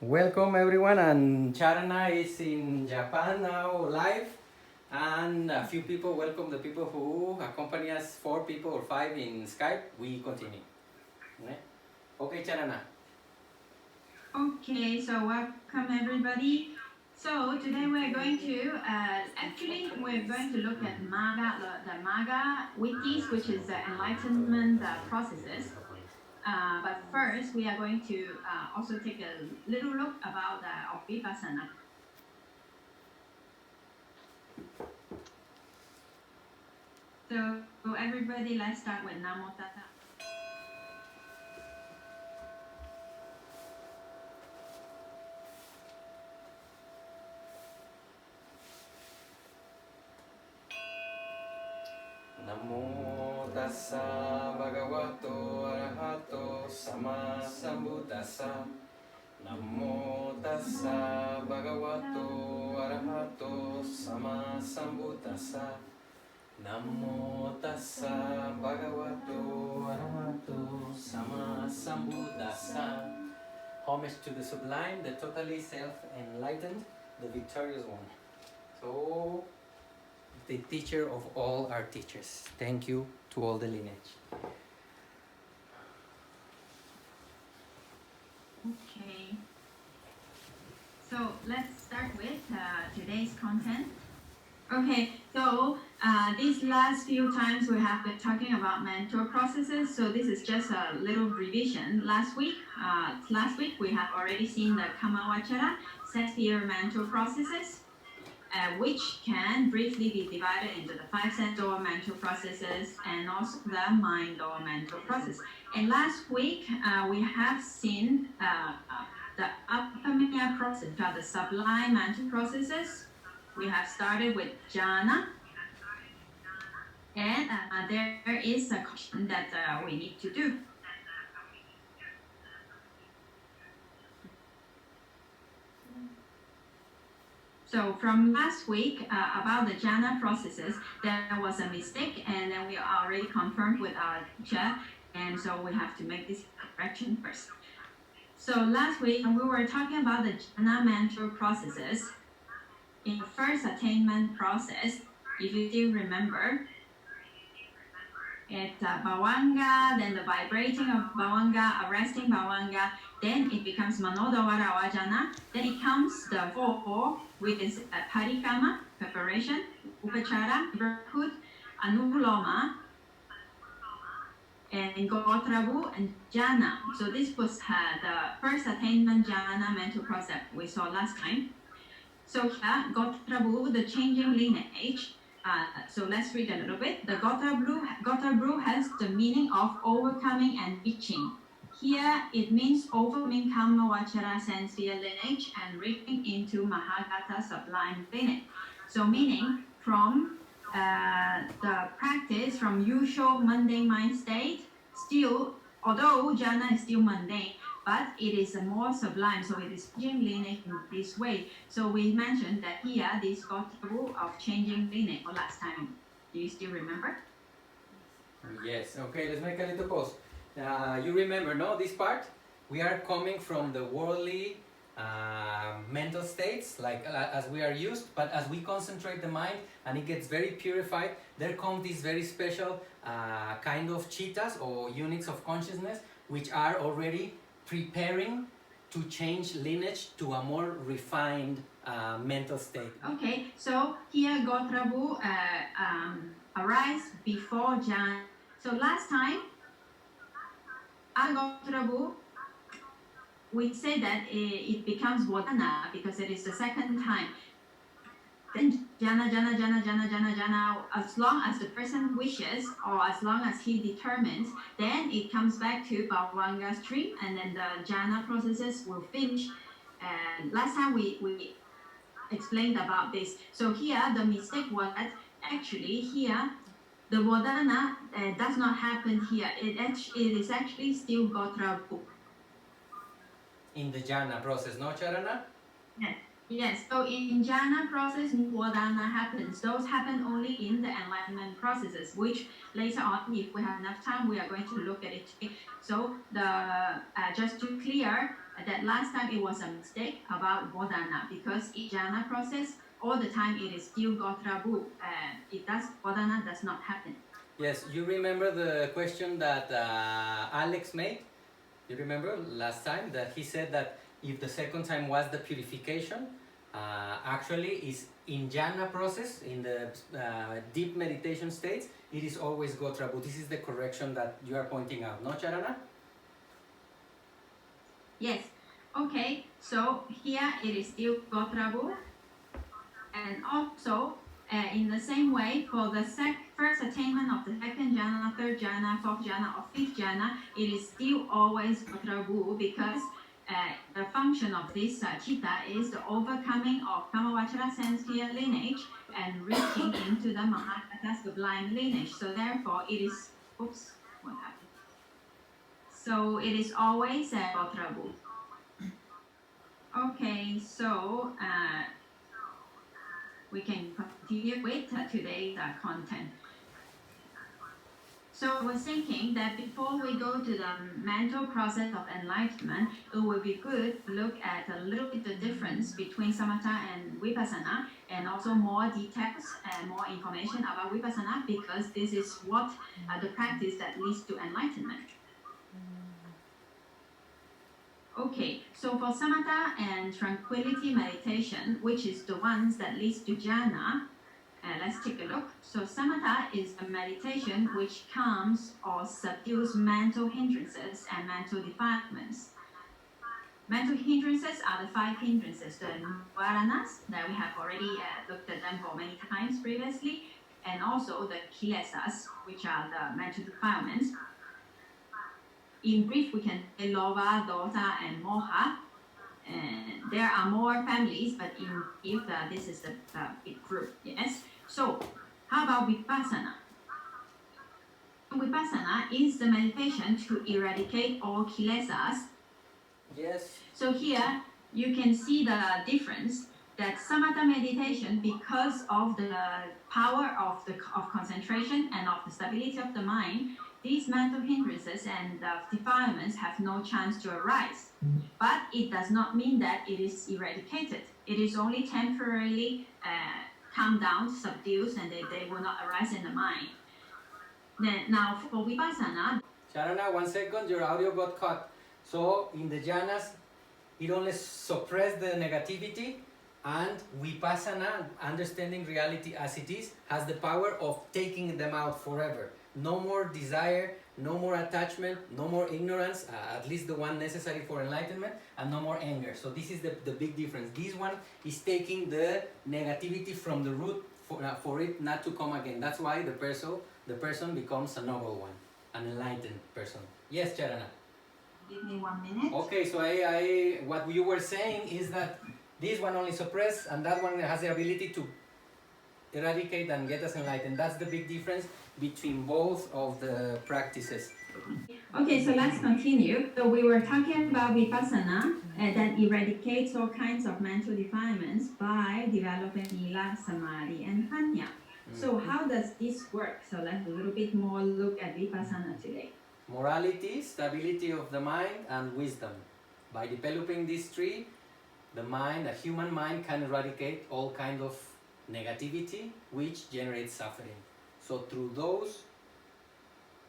Welcome everyone, and Charana is in Japan now live, and a few people welcome the people who accompany us, 4 people or 5 in Skype. We continue. Okay, Charana. Okay, so welcome everybody. So today we're going to look at the Maga wikis, which is the enlightenment processes. But first, we are going to also take a little look about of Vipassana. So everybody, let's start with Namo Tassa. Namo tassa bhagavato arahato sama sambuddhassa. Namo tassa bhagavato arahato sama sambuddhassa. Namo tassa bhagavato arahato sama sambuddhassa. Homage to the sublime, the totally self-enlightened, the victorious one. So, the teacher of all our teachers. Thank you to all the lineage. Okay. So let's start with today's content. Okay, so these last few times we have been talking about mental processes. So this is just a little revision. Last week we have already seen the Kamawachara, 6 mental processes, which can briefly be divided into the 5 sense-door mental processes and also the mind-door mental process. And last week we have seen the Abhidhamma process, the sublime mental processes. We have started with jhana, and there is a question that we need to do. So from last week about the jhana processes, there was a mistake, and then we already confirmed with our teacher, and so we have to make this correction first. So last week we were talking about the jhana mental processes. In the first attainment process, if you still remember, it's bhavanga, then the vibrating of bhavanga, arresting bhavanga, then it becomes manodavara vajana, then it comes the 4, which is parikama, preparation, upachara, neighborhood, anuloma, and gotrabu and jhana. So this was the first attainment jhana mental process we saw last time. So here, gotrabu, the changing lineage. So let's read a little bit. The gotrabu has the meaning of overcoming and reaching. Here, it means overcoming Kamavachara sense-sphere lineage and reaching into Mahagata sublime lineage. So meaning from the practice from usual mundane mind state, still, although jhana is still mundane, but it is a more sublime, so it is changing lineage in this way. So we mentioned that here, this got the rule of changing lineage last time. Do you still remember? Yes, okay, let's make a little pause. You remember, no, this part? We are coming from the worldly mental states, like as we are used, but as we concentrate the mind and it gets very purified, there come these very special kind of chitas or units of consciousness, which are already preparing to change lineage to a more refined mental state. Okay, so here Gotrabu arise before Jhana. So last time, Gotrabu, we say that it becomes Vodana because it is the second time. Then jhana, as long as the person wishes or as long as he determines, then it comes back to Bhavanga stream and then the jhana processes will finish. And last time we explained about this. So here the mistake was that actually here the Vodana does not happen here. It is actually still Gotrabu. In the jhana process, no, Charana? Yes. Yes, so in jhana process, Vodana happens. Those happen only in the enlightenment processes, which later on, if we have enough time, we are going to look at it. So the just to clear, that last time it was a mistake about Bodhana, because in jhana process, all the time it is still Gotrabu. Bodhana does not happen. Yes, you remember the question that Alex made? You remember last time that he said that if the second time was the purification, actually is in jhana process, in the deep meditation states, it is always Gotrabu. This is the correction that you are pointing out, no, Charana? Yes. Okay, so here it is still Gotrabu. And also, in the same way, for the first attainment of the second jhana, third jhana, fourth jhana, or fifth jhana, it is still always Gotrabu, because the function of this chitta is the overcoming of Kamavachara sensual lineage and reaching into the Mahakata sublime lineage. So therefore, it is, oops, what happened? So it is always Gotrabu. Okay, so we can continue with today's content. So I was thinking that before we go to the mental process of enlightenment, it would be good to look at a little bit the difference between samatha and vipassana, and also more details and more information about vipassana, because this is what the practice that leads to enlightenment. Okay, so for samatha and tranquility meditation, which is the ones that leads to jhana, let's take a look. So samatha is a meditation which calms or subdues mental hindrances and mental defilements. Mental hindrances are the 5 hindrances, the nivaranas, that we have already looked at them for many times previously, and also the kilesas, which are the mental defilements. In brief, we can say lova, dota, and moha. There are more families, but in brief, this is the big group. Yes. So, how about vipassana? Vipassana is the meditation to eradicate all kilesas. Yes. So here you can see the difference, that samatha meditation, because of the power of concentration and of the stability of the mind, these mental hindrances and defilements have no chance to arise. But it does not mean that it is eradicated. It is only temporarily calmed down, subdued, and they will not arise in the mind. Now for vipassana... Sharana, 1 second, your audio got cut. So in the jhanas, it only suppresses the negativity, and vipassana, understanding reality as it is, has the power of taking them out forever. No more desire, no more attachment, no more ignorance, at least the one necessary for enlightenment, and no more anger. So this is the big difference. This one is taking the negativity from the root for it not to come again. That's why the person becomes a noble one, an enlightened person. Yes, Charana? Give me 1 minute. Okay, so what you were saying is that this one only suppresses, and that one has the ability to eradicate and get us enlightened. That's the big difference between both of the practices. Okay, so let's continue. So we were talking about vipassana that eradicates all kinds of mental defilements by developing sila, samadhi, and panya. So how does this work? So let's a little bit more look at vipassana today. Morality, stability of the mind, and wisdom. By developing these 3, the mind, a human mind, can eradicate all kind of negativity which generates suffering. So through those,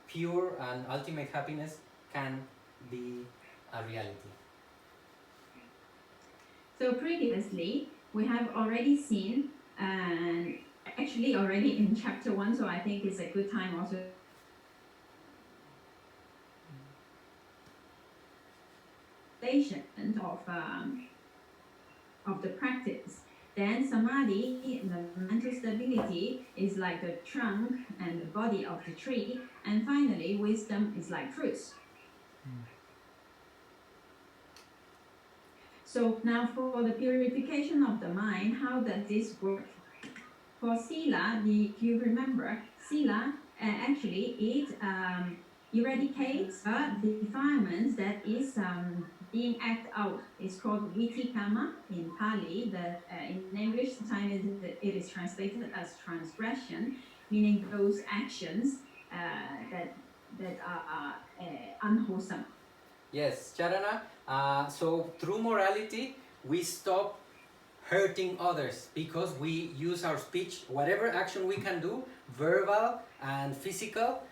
pure and ultimate happiness can be a reality. So previously, we have already seen, and actually already in chapter 1, so I think it's a good time also of the practice. Then samadhi, the mental stability, is like the trunk and the body of the tree. And finally, wisdom is like fruits. So now for the purification of the mind, how does this work? For sila, you remember, sila actually it eradicates the defilements that is being acted out. It's called vitikama in Pali. In English, sometimes it is translated as transgression, meaning those actions that are unwholesome. Yes, Charana. So through morality, we stop hurting others because we use our speech, whatever action we can do, verbal and physical.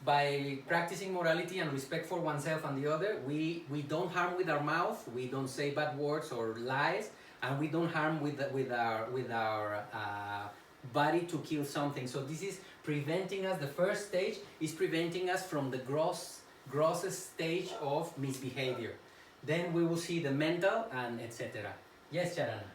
By practicing morality and respect for oneself and the other, we don't harm with our mouth, we don't say bad words or lies, and we don't harm with our body to kill something. So this is preventing us. The first stage is preventing us from the grossest stage of misbehavior. Then we will see the mental and etc. Yes, Charana.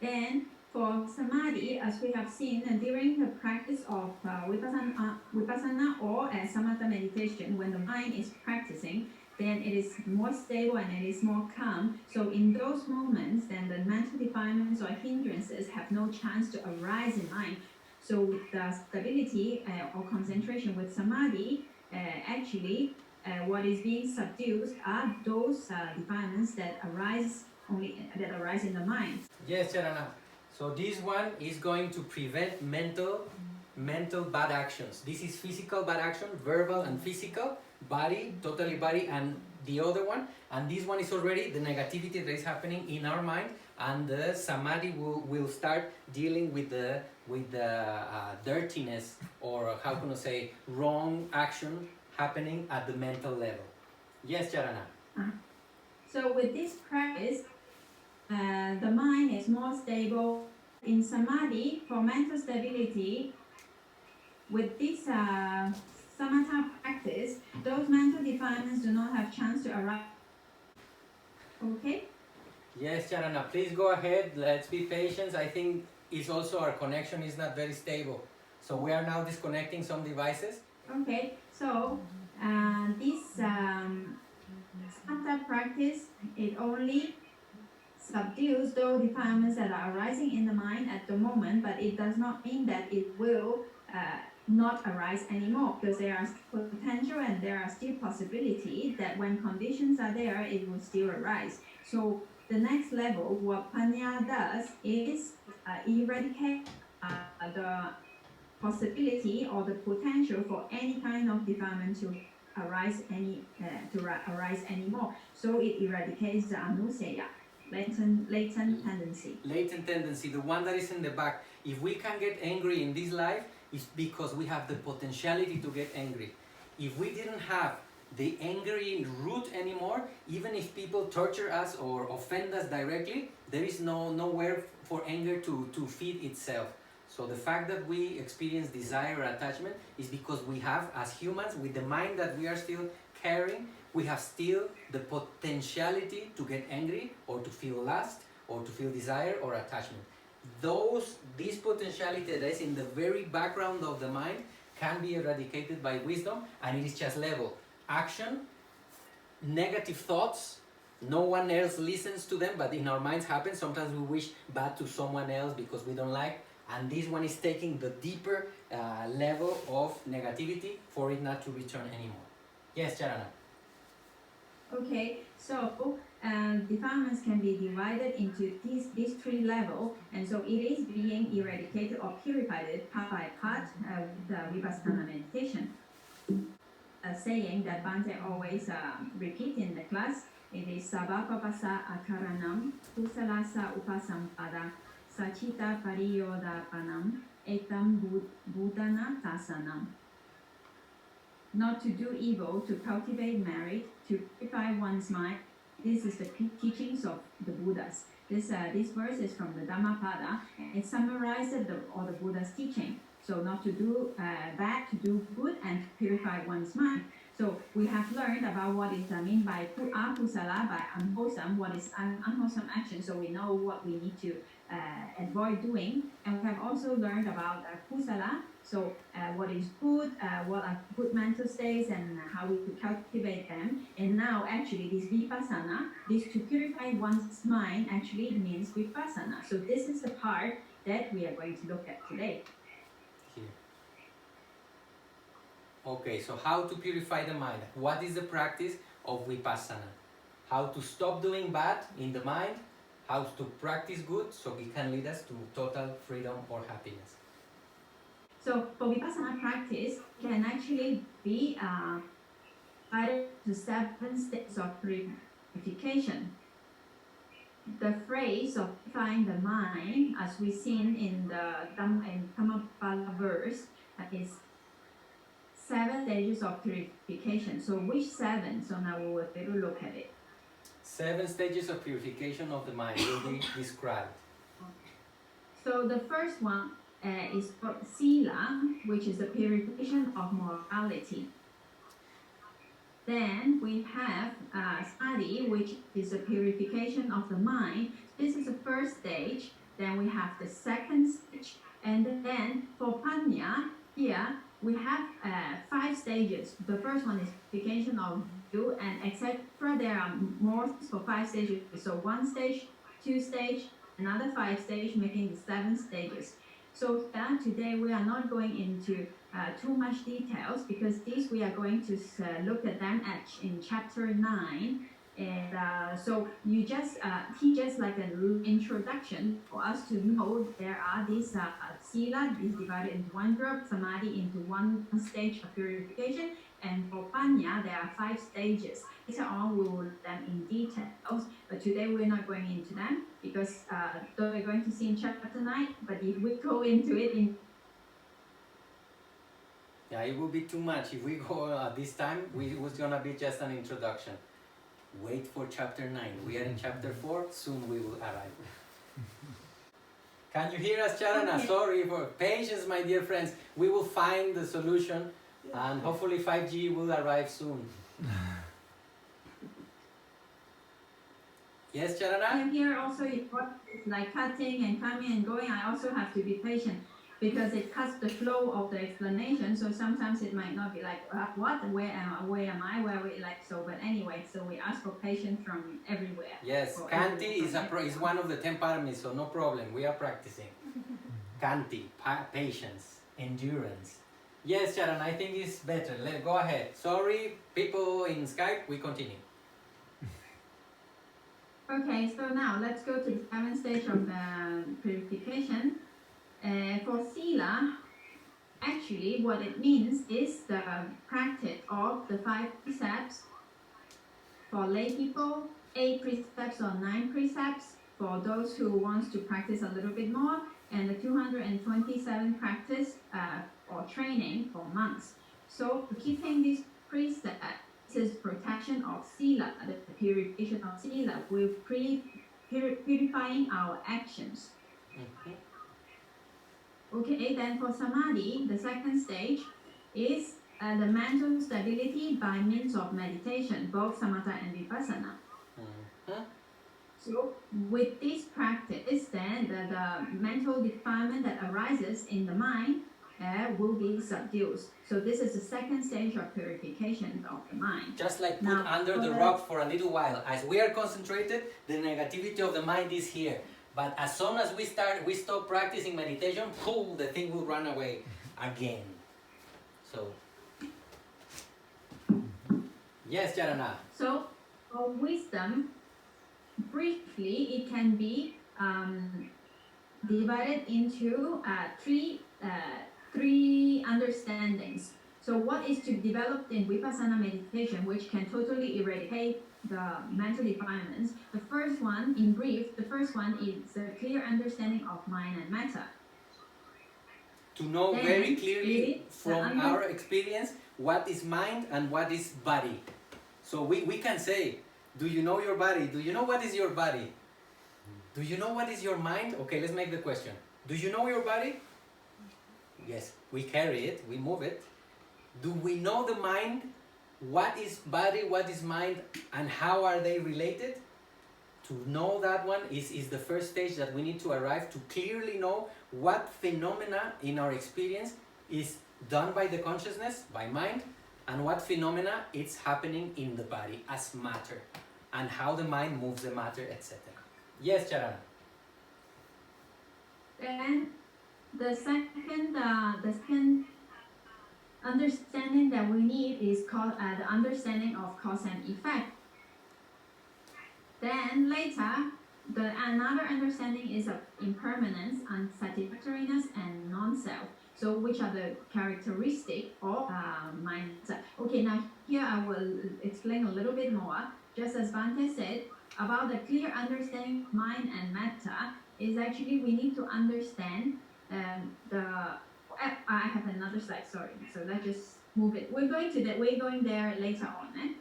Then for samadhi, as we have seen during the practice of vipassana or samatha meditation, when the mind is practicing, then it is more stable and it is more calm. So in those moments, then the mental defilements or hindrances have no chance to arise in mind. So with the stability or concentration with samadhi, actually what is being subdued are those defilements that arise in the mind. Yes, Charana. So this one is going to prevent mental bad actions. This is physical bad action, verbal and physical, body, totally body, and the other one. And this one is already the negativity that is happening in our mind, and the samadhi will start dealing with the dirtiness, or how can I say, wrong action happening at the mental level. Yes, Charana. So with this practice, the mind is more stable. In samadhi, for mental stability, with this samatha practice, those mental defilements do not have chance to arise. Okay? Yes, Charana, please go ahead. Let's be patient. I think it's also our connection is not very stable. So we are now disconnecting some devices. Okay, so this samatha practice, it only subdues those defilements that are arising in the mind at the moment, but it does not mean that it will not arise anymore, because there are potential and there are still possibility that when conditions are there, it will still arise. So the next level, what Panya does is eradicate the possibility or the potential for any kind of defilement to arise anymore. So it eradicates the anuseya, latent tendency. Latent tendency, the one that is in the back. If we can get angry in this life, it's because we have the potentiality to get angry. If we didn't have the angry root anymore, even if people torture us or offend us directly, there is nowhere for anger to feed itself. So the fact that we experience desire or attachment is because we have, as humans, with the mind that we are still carrying, we have still the potentiality to get angry or to feel lust or to feel desire or attachment. This potentiality that is in the very background of the mind can be eradicated by wisdom, and it is just level. Action, negative thoughts, no one else listens to them, but in our minds happen. Sometimes we wish bad to someone else because we don't like, and this one is taking the deeper level of negativity for it not to return anymore. Yes, Charana. Okay, so defilements can be divided into these three levels, and so it is being eradicated or purified part by part with the Vipassana meditation. A saying that Bante always repeat in the class, it is Sabapapasa akaranam, kusalasa upasampada, sachita pariyodapanam, etam budana tasanam. Not to do evil, to cultivate merit, to purify one's mind. This is the teachings of the Buddhas. This verse is from the Dhammapada. It summarizes all the Buddha's teaching. So not to do bad, to do good, and to purify one's mind. So we have learned about what is meant by akusala, by unwholesome, what is unwholesome action. So we know what we need to avoid doing. And we have also learned about kusala. So what is good, what are good mental states, and how we could cultivate them. And now actually this vipassana, this to purify one's mind actually means vipassana. So this is the part that we are going to look at today. Here. Okay, so how to purify the mind? What is the practice of vipassana? How to stop doing bad in the mind, how to practice good so it can lead us to total freedom or happiness. So for Vipassana practice can actually be divided into 7 states of purification. The phrase of purifying the mind, as we've seen in the Dhammapala verse, is 7 stages of purification. So which 7? So now we will take a look at it. 7 stages of purification of the mind will be described. So the first one is called Sila, which is the purification of morality. Then we have Samadhi, which is the purification of the mind. This is the first stage. Then we have the second stage. And then for Panya, here we have 5 stages. The first one is purification of view and etc. There are more for 5 stages. So 1 stage, 2 stage, another 5 stage, making the 7 stages. So today we are not going into too much details because these we are going to look at them in chapter 9. And so you just teach us like an introduction for us to know there are these Sila is divided into 1 group, Samadhi into 1 stage of purification, and for Panya there are 5 stages. Later on we will look them in details, but today we're not going into them because though we're going to see in chapter 9, but if we go into it in Yeah, it will be too much. If we go this time, it was gonna be just an introduction. Wait for chapter 9. We are in chapter 4. Soon we will arrive. Can you hear us, Charana? Okay. Sorry for patience, my dear friends. We will find the solution, and hopefully 5G will arrive soon. Yes, Charana? And here also it's like cutting and coming and going. I also have to be patient because it cuts the flow of the explanation. So sometimes it might not be like, what, where am I, where we like, so, but anyway, so we ask for patience from everywhere. Yes, Kanti is one of the 10 paramis, so no problem. We are practicing. Kanti, patience, endurance. Yes, Sharon, I think it's better. Go ahead. Sorry, people in Skype, we continue. Okay, so now let's go to the 7th stage of the purification. For Sila, actually what it means is the practice of the 5 precepts for lay people, 8 precepts or 9 precepts for those who wants to practice a little bit more, and the 227 practice or training for monks. So keeping these precepts is protection of Sila, the purification of Sila, with purifying our actions. Mm-hmm. Okay, then for Samadhi, the 2nd stage is the mental stability by means of meditation, both Samatha and Vipassana. Mm-hmm. So with this practice, then the mental defilement that arises in the mind will be subdued. So this is the 2nd stage of purification of the mind. Just like put under the rock for a little while. As we are concentrated, the negativity of the mind is here. But as soon as we stop practicing meditation, the thing will run away again. So, yes, Jarana. So, for wisdom, briefly, it can be divided into three understandings. So, what is to be developed in Vipassana meditation, which can totally eradicate the mental defilements? The first one, in brief, the first one is a clear understanding of mind and matter. To know Then, very clearly from our experience what is mind and what is body. So we can say, do you know your body? Do you know what is your body? Do you know what is your mind? Okay, let's make the question. Do you know your body? Yes, we carry it, we move it. Do we know the mind? What is body, what is mind, and how are they related? To know that one is the first stage that we need to arrive to clearly know what phenomena in our experience is done by the consciousness, by mind, and what phenomena is happening in the body as matter, and how the mind moves the matter, etc. Yes, Charana. Then the second understanding that we need is called the understanding of cause and effect. Then later, another understanding is of impermanence, unsatisfactoriness, and non-self. So which are the characteristics of mind? Okay, now here I will explain a little bit more. Just as Bante said, about the clear understanding of mind and matter is actually we need to understand I have another slide, sorry. So let's just move it. We're going there later on.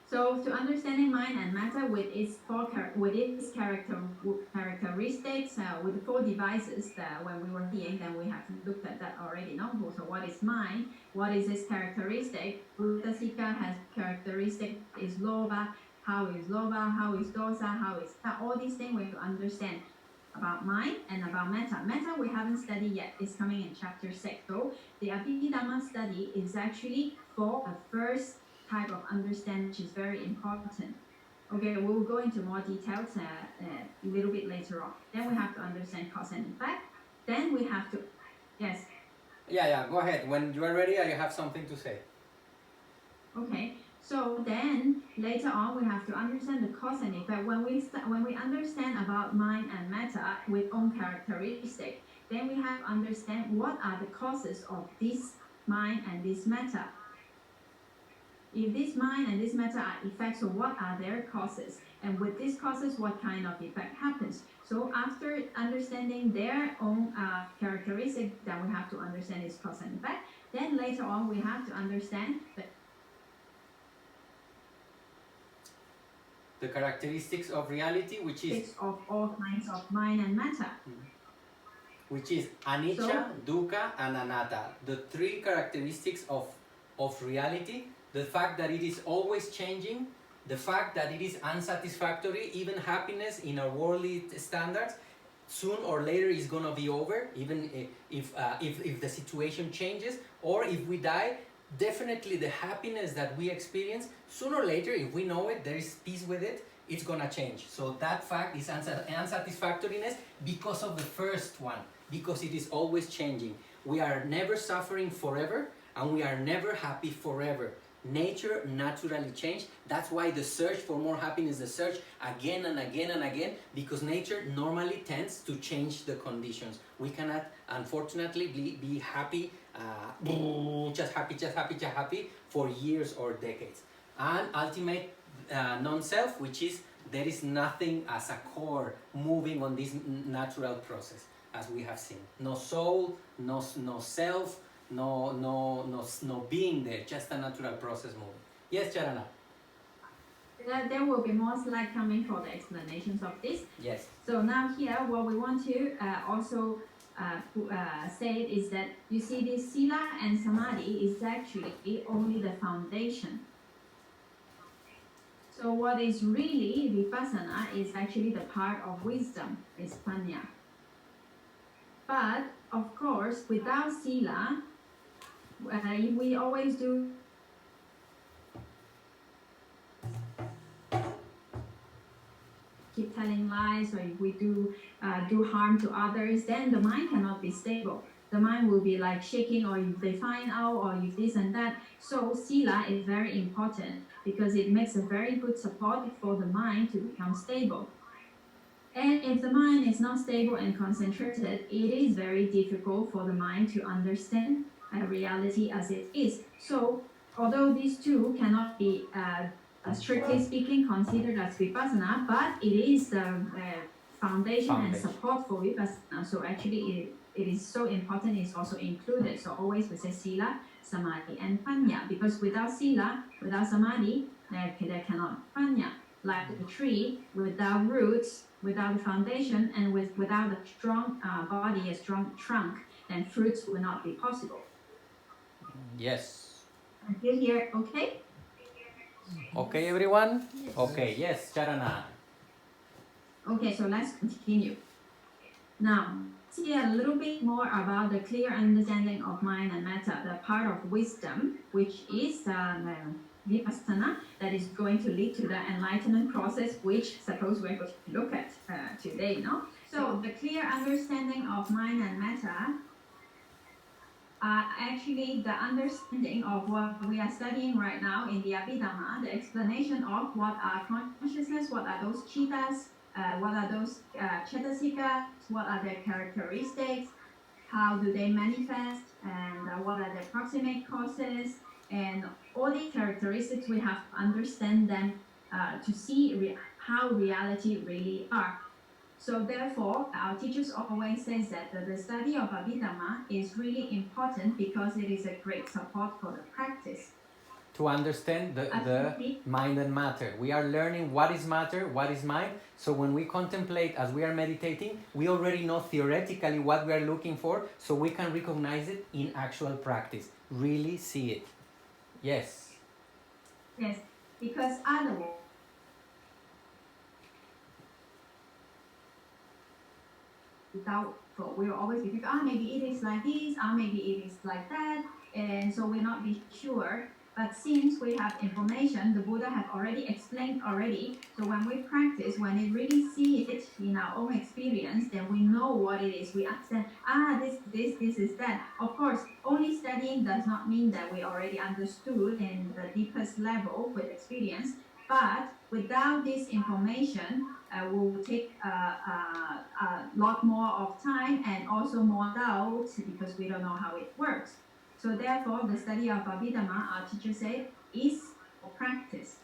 So to understanding mind and matter with its characteristics, with the four devices that when we were seeing, then we have looked at that already. No, so what is mind? What is its characteristic? Uttasika has characteristic is lobha. How is lobha? How is dosa? How is all these things we have to understand about mind and about metta. Metta we haven't studied yet. It's coming in chapter 6. So the Abhidhamma study is actually for a first type of understanding, which is very important. Okay, we'll go into more details a little bit later on. Then we have to understand cause and effect. Then we have to, yes. Yeah, go ahead. When you are ready, I have something to say. Okay, so then later on we have to understand the cause and effect. When we understand about mind and matter with own characteristic, then we have to understand what are the causes of this mind and this matter. If this mind and this matter are effects, so what are their causes? And with these causes, what kind of effect happens? So after understanding their own characteristic, then we have to understand its cause and effect. Then later on, we have to understand the characteristics of reality, which is of all kinds of mind and matter. Which is anicca, dukkha, and anatta. The three characteristics of reality. The fact that it is always changing, the fact that it is unsatisfactory, even happiness in our worldly standards, soon or later is going to be over, even if the situation changes, or if we die, definitely the happiness that we experience, sooner or later, if we know it, there is peace with it, it's going to change. So that fact is unsatisfactoriness because of the first one, because it is always changing. We are never suffering forever, and we are never happy forever. Nature naturally changes. That's why the search for more happiness, the search again and again and again, because nature normally tends to change the conditions. We cannot, unfortunately, be happy, just happy for years or decades. And ultimate non-self, which is there is nothing as a core moving on this natural process, as we have seen. No soul, no self, no being there, just a natural process moving. Yes, Charana? There will be more slides coming for the explanations of this. Yes. So now here, what we want to also say is that you see this sila and samadhi is actually only the foundation. So what is really vipassana is actually the part of wisdom, is panya. But of course, without sila, we always do keep telling lies, or if we do harm to others, then the mind cannot be stable. The mind will be like shaking, or if they find out, or if this and that. So sila is very important because it makes a very good support for the mind to become stable. And if the mind is not stable and concentrated, it is very difficult for the mind to understand reality as it is. So although these two cannot be strictly speaking considered as vipassana, but it is the foundation and support for vipassana. So actually it is so important, it's also included. So always we say sila, samadhi, and panya, because without sila, without samadhi, there cannot panya. Like the tree, without roots, without the foundation, and without a strong body, a strong trunk, then fruits will not be possible. Yes. Until here, okay? Okay, everyone? Yes. Okay, yes, Charana. Okay, so let's continue. Now, see a little bit more about the clear understanding of mind and matter, the part of wisdom, which is Vipassana, that is going to lead to the enlightenment process, which suppose we're going to look at today, no? So the clear understanding of mind and matter are actually the understanding of what we are studying right now in the Abhidhamma, the explanation of what are consciousness, what are those chittas, what are those cetasikas, what are their characteristics, how do they manifest, and what are the proximate causes, and all these characteristics we have to understand them to see how reality really are. So therefore, our teachers always says that the study of Abhidhamma is really important because it is a great support for the practice. To understand the mind and matter. We are learning what is matter, what is mind. So when we contemplate as we are meditating, we already know theoretically what we are looking for, so we can recognize it in actual practice. Really see it. Yes. Yes, because otherwise, doubtful. We will always be thinking, maybe it is like this, maybe it is like that, and so we'll not be sure. But since we have information, the Buddha have already explained already. So when we practice, when we really see it in our own experience, then we know what it is. We understand, this is that. Of course, only studying does not mean that we already understood in the deepest level with experience. But without this information, we will take a lot more of time and also more doubt because we don't know how it works. So therefore, the study of Abhidhamma, our teacher said, is for practice.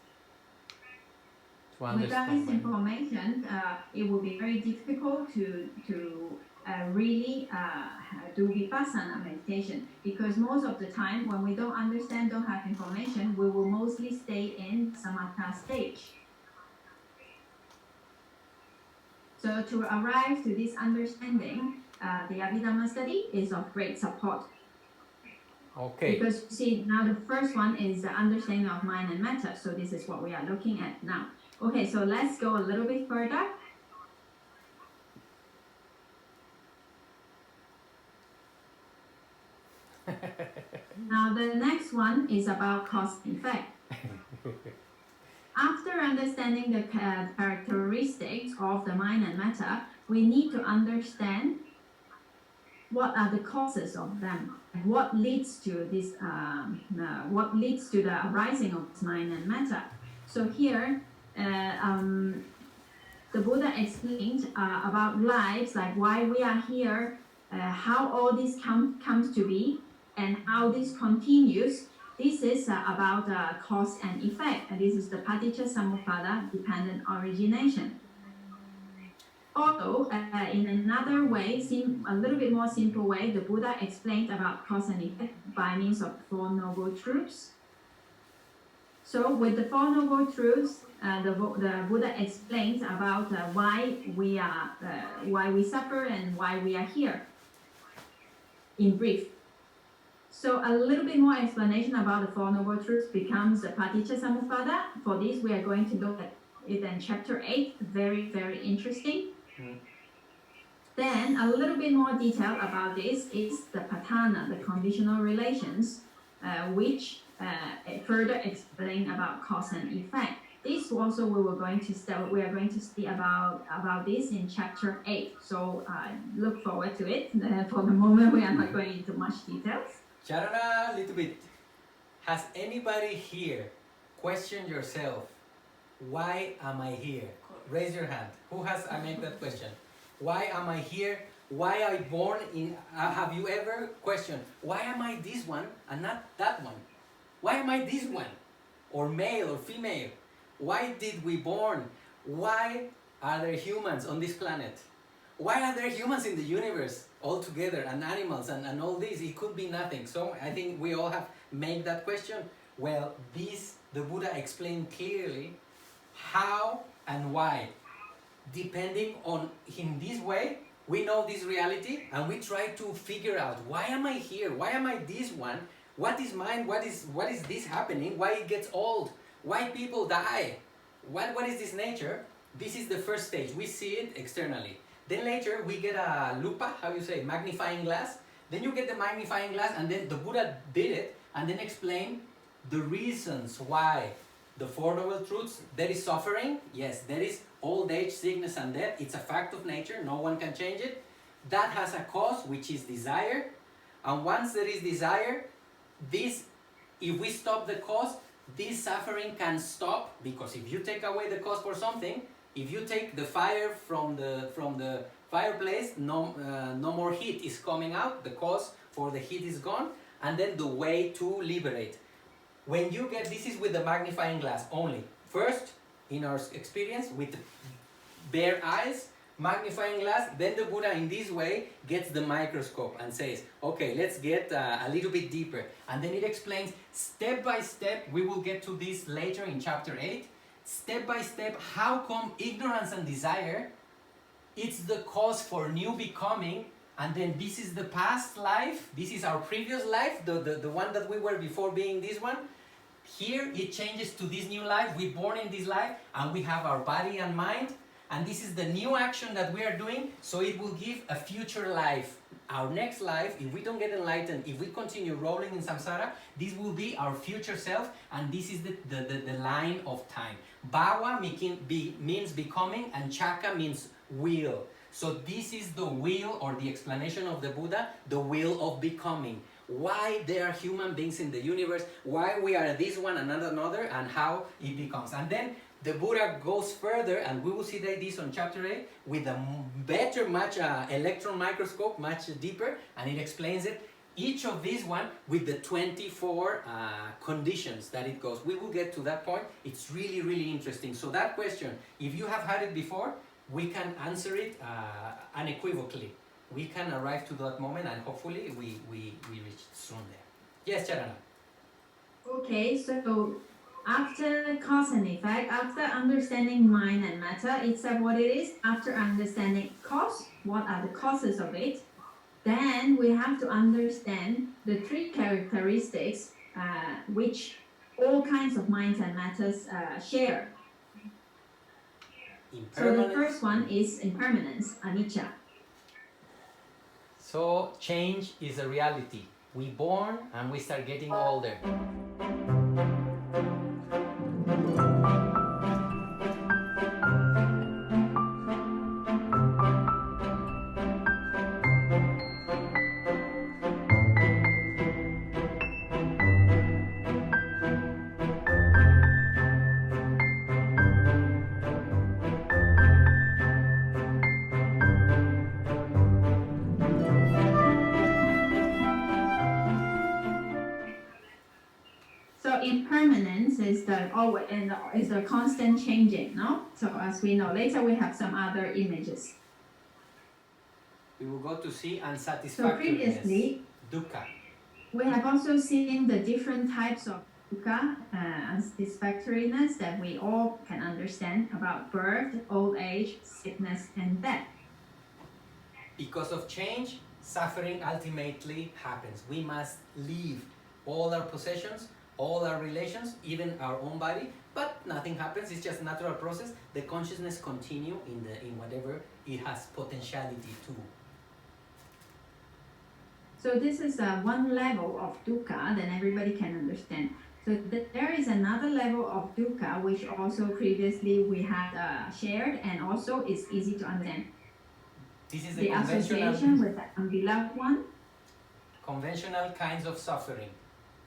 Without this information, it will be very difficult to really do Vipassana meditation, because most of the time when we don't understand, don't have information, we will mostly stay in samatha stage. So to arrive to this understanding, the Abhidhamma study is of great support. Okay. Because you see, now the first one is the understanding of mind and matter. So this is what we are looking at now. Okay, so let's go a little bit further. Now the next one is about cause and effect. After understanding the characteristics of the mind and matter, we need to understand what are the causes of them, and what leads to this, what leads to the arising of this mind and matter. So here, the Buddha explained about lives, like why we are here, how all this comes to be, and how this continues. This is about cause and effect, and this is the paticca samuppada, dependent origination. Although, in another way, a little bit more simple way, the Buddha explained about cause and effect by means of Four Noble Truths. So with the Four Noble Truths, the Buddha explains about why we suffer and why we are here, in brief. So a little bit more explanation about the Four Noble Truths becomes the paticca samuppada. For this, we are going to look at it in chapter 8, very, very interesting. Then a little bit more detail about this is the patana, the conditional relations, which further explain about cause and effect. This also we are going to see about this in chapter 8. So look forward to it. For the moment, we are not going into much details. Charana, a little bit. Has anybody here questioned yourself? Why am I here? Raise your hand. Who has made that question? Why am I here? Why I born in? Have you ever questioned, why am I this one and not that one? Why am I this one? Or male or female? Why did we born? Why are there humans on this planet? Why are there humans in the universe altogether, and animals and all this? It could be nothing. So I think we all have made that question. Well, the Buddha explained clearly how and why. Depending on, in this way, we know this reality and we try to figure out, why am I here? Why am I this one? What is mine? What is this happening? Why it gets old? Why people die? What is this nature? This is the first stage. We see it externally. Then later we get a lupa, how you say, magnifying glass. Then you get the magnifying glass, and then the Buddha did it and then explained the reasons why. The Four Noble Truths, there is suffering, yes, there is old age, sickness and death. It's a fact of nature, no one can change it. That has a cause, which is desire. And once there is desire, if we stop the cause, this suffering can stop, because if you take away the cause for something, if you take the fire from the fireplace, no more heat is coming out, the cause for the heat is gone, and then the way to liberate. When you get, this is with the magnifying glass only. First, in our experience, with bare eyes, magnifying glass, then the Buddha in this way gets the microscope and says, okay, let's get a little bit deeper. And then it explains step by step, we will get to this later in chapter 8, step by step, how come ignorance and desire, it's the cause for new becoming, and then this is the past life, this is our previous life, the one that we were before being this one. Here it changes to this new life, we're born in this life, and we have our body and mind, and this is the new action that we are doing, so it will give a future life. Our next life, if we don't get enlightened, if we continue rolling in samsara, this will be our future self, and this is the line of time. Bhava means becoming, and chaka means wheel. So this is the wheel, or the explanation of the Buddha, the wheel of becoming. Why there are human beings in the universe, why we are this one and another, and how it becomes. And then the Buddha goes further, and we will see this on chapter 8, with a better, much electron microscope, much deeper, and it explains it. Each of these one with the 24 conditions that it goes. We will get to that point. It's really, really interesting. So that question, if you have had it before, we can answer it unequivocally. We can arrive to that moment, and hopefully we reach soon there. Yes, Charana. Okay, so after cause and effect, after understanding mind and matter itself what it is, after understanding cause, what are the causes of it, then we have to understand the three characteristics which all kinds of minds and matters share. So the first one is impermanence, anicca. So change is a reality. We born and we start getting older. Impermanence is the constant changing, no? So as we know, later we have some other images. We will go to see unsatisfactoriness. So previously, dukkha. We have also seen the different types of dukkha, unsatisfactoriness that we all can understand about birth, old age, sickness, and death. Because of change, suffering ultimately happens. We must leave all our possessions, all our relations, even our own body, but nothing happens. It's just a natural process. The consciousness continue in whatever it has potentiality to. So this is one level of dukkha that everybody can understand. So there is another level of dukkha which also previously we had shared, and also is easy to understand. This is the association with the unbeloved one. Conventional kinds of suffering.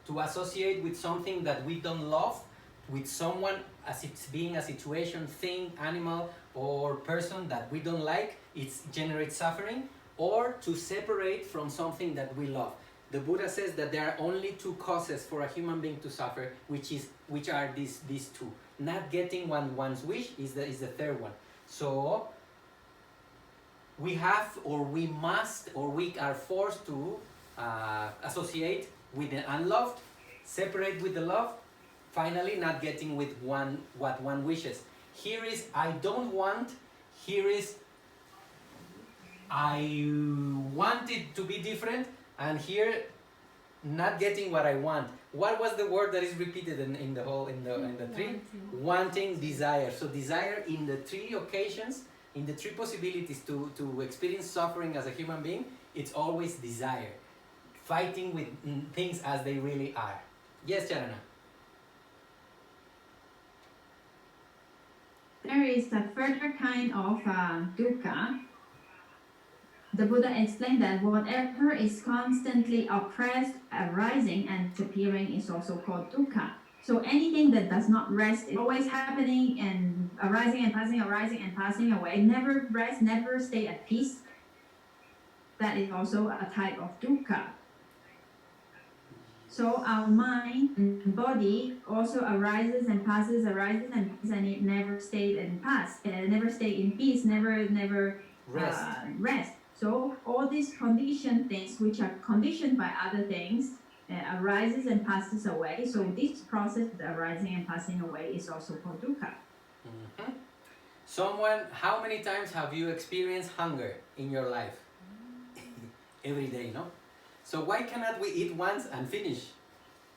To associate with something that we don't love, with someone as it's being a situation, thing, animal, or person that we don't like, it generates suffering. Or to separate from something that we love. The Buddha says that there are only two causes for a human being to suffer, which are these two. Not getting one's wish is the third one. So we have, or we must, or we are forced to associate with the unloved, separate with the love, finally not getting with what one wishes. Here is I don't want, here is I want it to be different, and here not getting what I want. What was the word that is repeated in the three? Wanting, desire. So desire in the three occasions, in the three possibilities to experience suffering as a human being, it's always desire. Fighting with things as they really are. Yes, Charana. There is a further kind of dukkha. The Buddha explained that whatever is constantly oppressed, arising and disappearing is also called dukkha. So anything that does not rest is always happening and arising and passing away, never rest, never stay at peace. That is also a type of dukkha. So our mind and body also arises and passes, and it never stayed and pass, never stay in peace, never rest. So all these conditioned things, which are conditioned by other things, arises and passes away. So this process, the arising and passing away, is also called dukkha. Someone, how many times have you experienced hunger in your life? Every day, no? So why cannot we eat once and finish?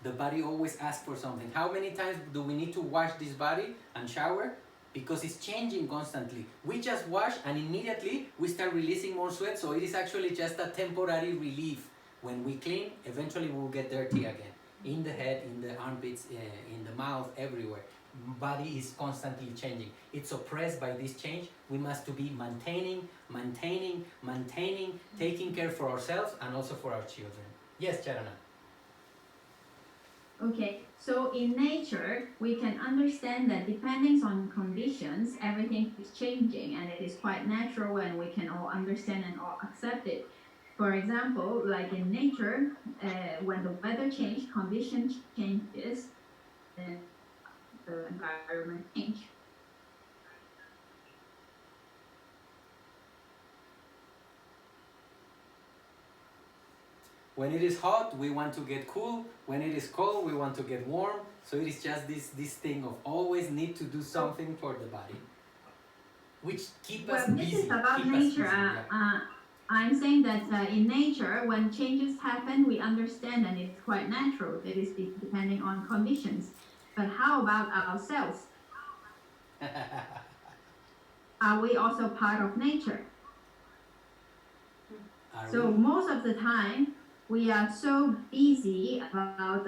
The body always asks for something. How many times do we need to wash this body and shower? Because it's changing constantly. We just wash and immediately we start releasing more sweat, so it is actually just a temporary relief. When we clean, eventually we'll get dirty again. In the head, in the armpits, in the mouth, everywhere. Body is constantly changing. It's oppressed by this change. We must to be maintaining, taking care for ourselves and also for our children. Yes, Charana. Okay, so in nature, we can understand that depending on conditions, everything is changing, and it is quite natural, and we can all understand and all accept it. For example, like in nature, when the weather changes, condition changes, then the environment changes. When it is hot, we want to get cool. When it is cold, we want to get warm. So it is just this thing of always need to do something for the body, which keep us busy. This is about nature. I'm saying that in nature, when changes happen, we understand, and it's quite natural. It is depending on conditions. But how about ourselves? Are we also part of nature? So most of the time, we are so busy about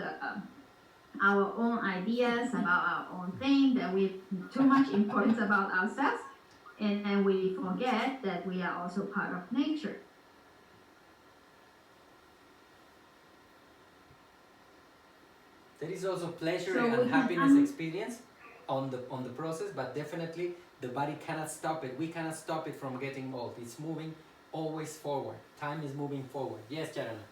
our own ideas, about our own thing, that we have too much importance about ourselves, and then we forget that we are also part of nature. There is also pleasure and happiness experience on the process, but definitely the body cannot stop it. We cannot stop it from getting old. It's moving always forward. Time is moving forward. Yes, Charana.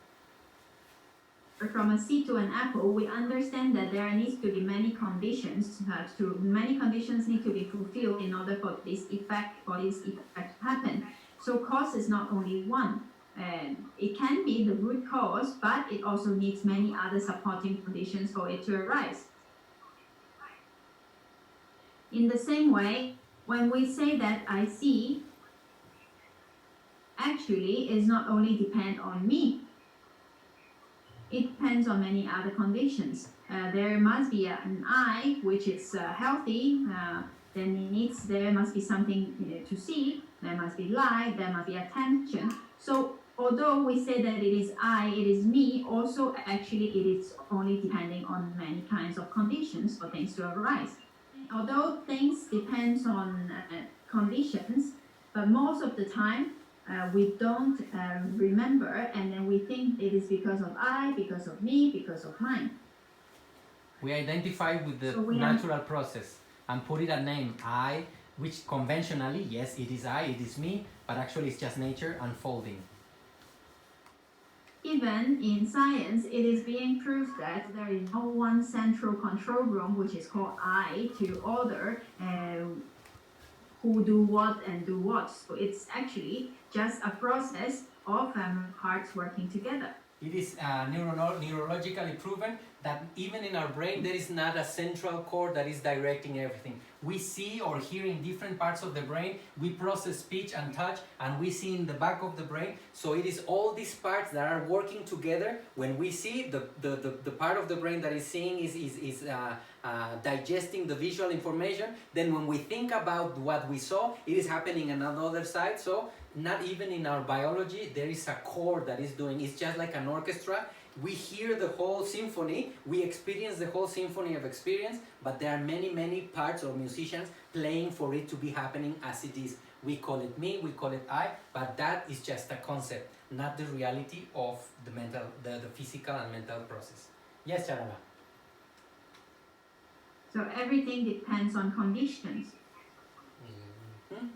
From a seed to an apple, we understand that there needs to be many conditions. Many conditions need to be fulfilled in order for this effect to happen. So cause is not only one. It can be the root cause, but it also needs many other supporting conditions for it to arise. In the same way, when we say that I see, actually is not only depend on me. It depends on many other conditions. There must be an eye which is healthy. Then there must be something to see. There must be light. There must be attention. So although we say that it is I, it is me, also actually it is only depending on many kinds of conditions for things to arise. Although things depends on conditions, but most of the time we don't remember, and then we think it is because of I, because of me, because of mine. We identify with the natural process and put it a name, I, which conventionally, yes, it is I, it is me, but actually it's just nature unfolding. Even in science, it is being proved that there is no one central control room, which is called I, to order who do what and do what. So it's actually just a process of parts working together. It is neurologically proven that even in our brain there is not a central core that is directing everything. We see or hear in different parts of the brain, we process speech and touch, and we see in the back of the brain. So it is all these parts that are working together. When we see the part of the brain that is seeing is digesting the visual information, then when we think about what we saw, it is happening on another side. So not even in our biology there is a core that is doing. It's just like an orchestra. We hear the whole symphony, we experience the whole symphony of experience, but there are many parts or musicians playing for it to be happening as it is. We call it me, we call it I, but that is just a concept, not the reality of the physical and mental process. Yes, Charana. So everything depends on conditions. Mhm.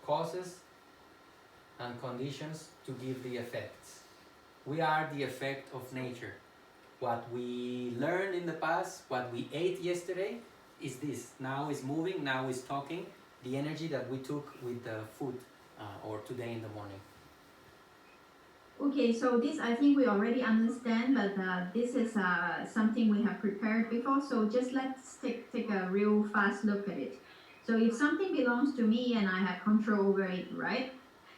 Causes and conditions to give the effects. We are the effect of nature. What we learned in the past, what we ate yesterday, is this. Now is moving, now is talking. The energy that we took with the food or today in the morning. Okay, so this I think we already understand, but this is something we have prepared before. So just let's take a real fast look at it. So if something belongs to me and I have control over it, right?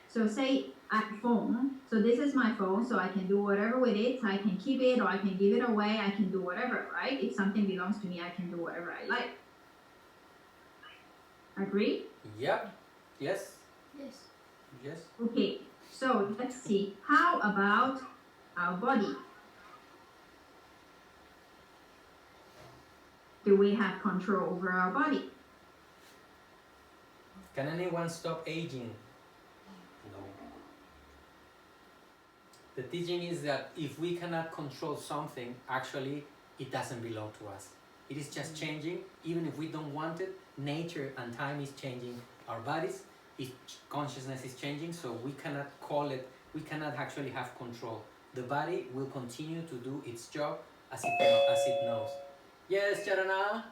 So say iPhone. So this is my phone, so I can do whatever with it. I can keep it or I can give it away. I can do whatever, right? If something belongs to me, I can do whatever I like. Agree? Yep. Yes. Yes. Yes. Okay, so let's see. How about our body? Do we have control over our body? Can anyone stop aging? No. The teaching is that if we cannot control something, actually it doesn't belong to us. It is just changing, even if we don't want it. Nature and time is changing our bodies, consciousness is changing, so we cannot call it, we cannot actually have control. The body will continue to do its job as it knows. Yes, Charana?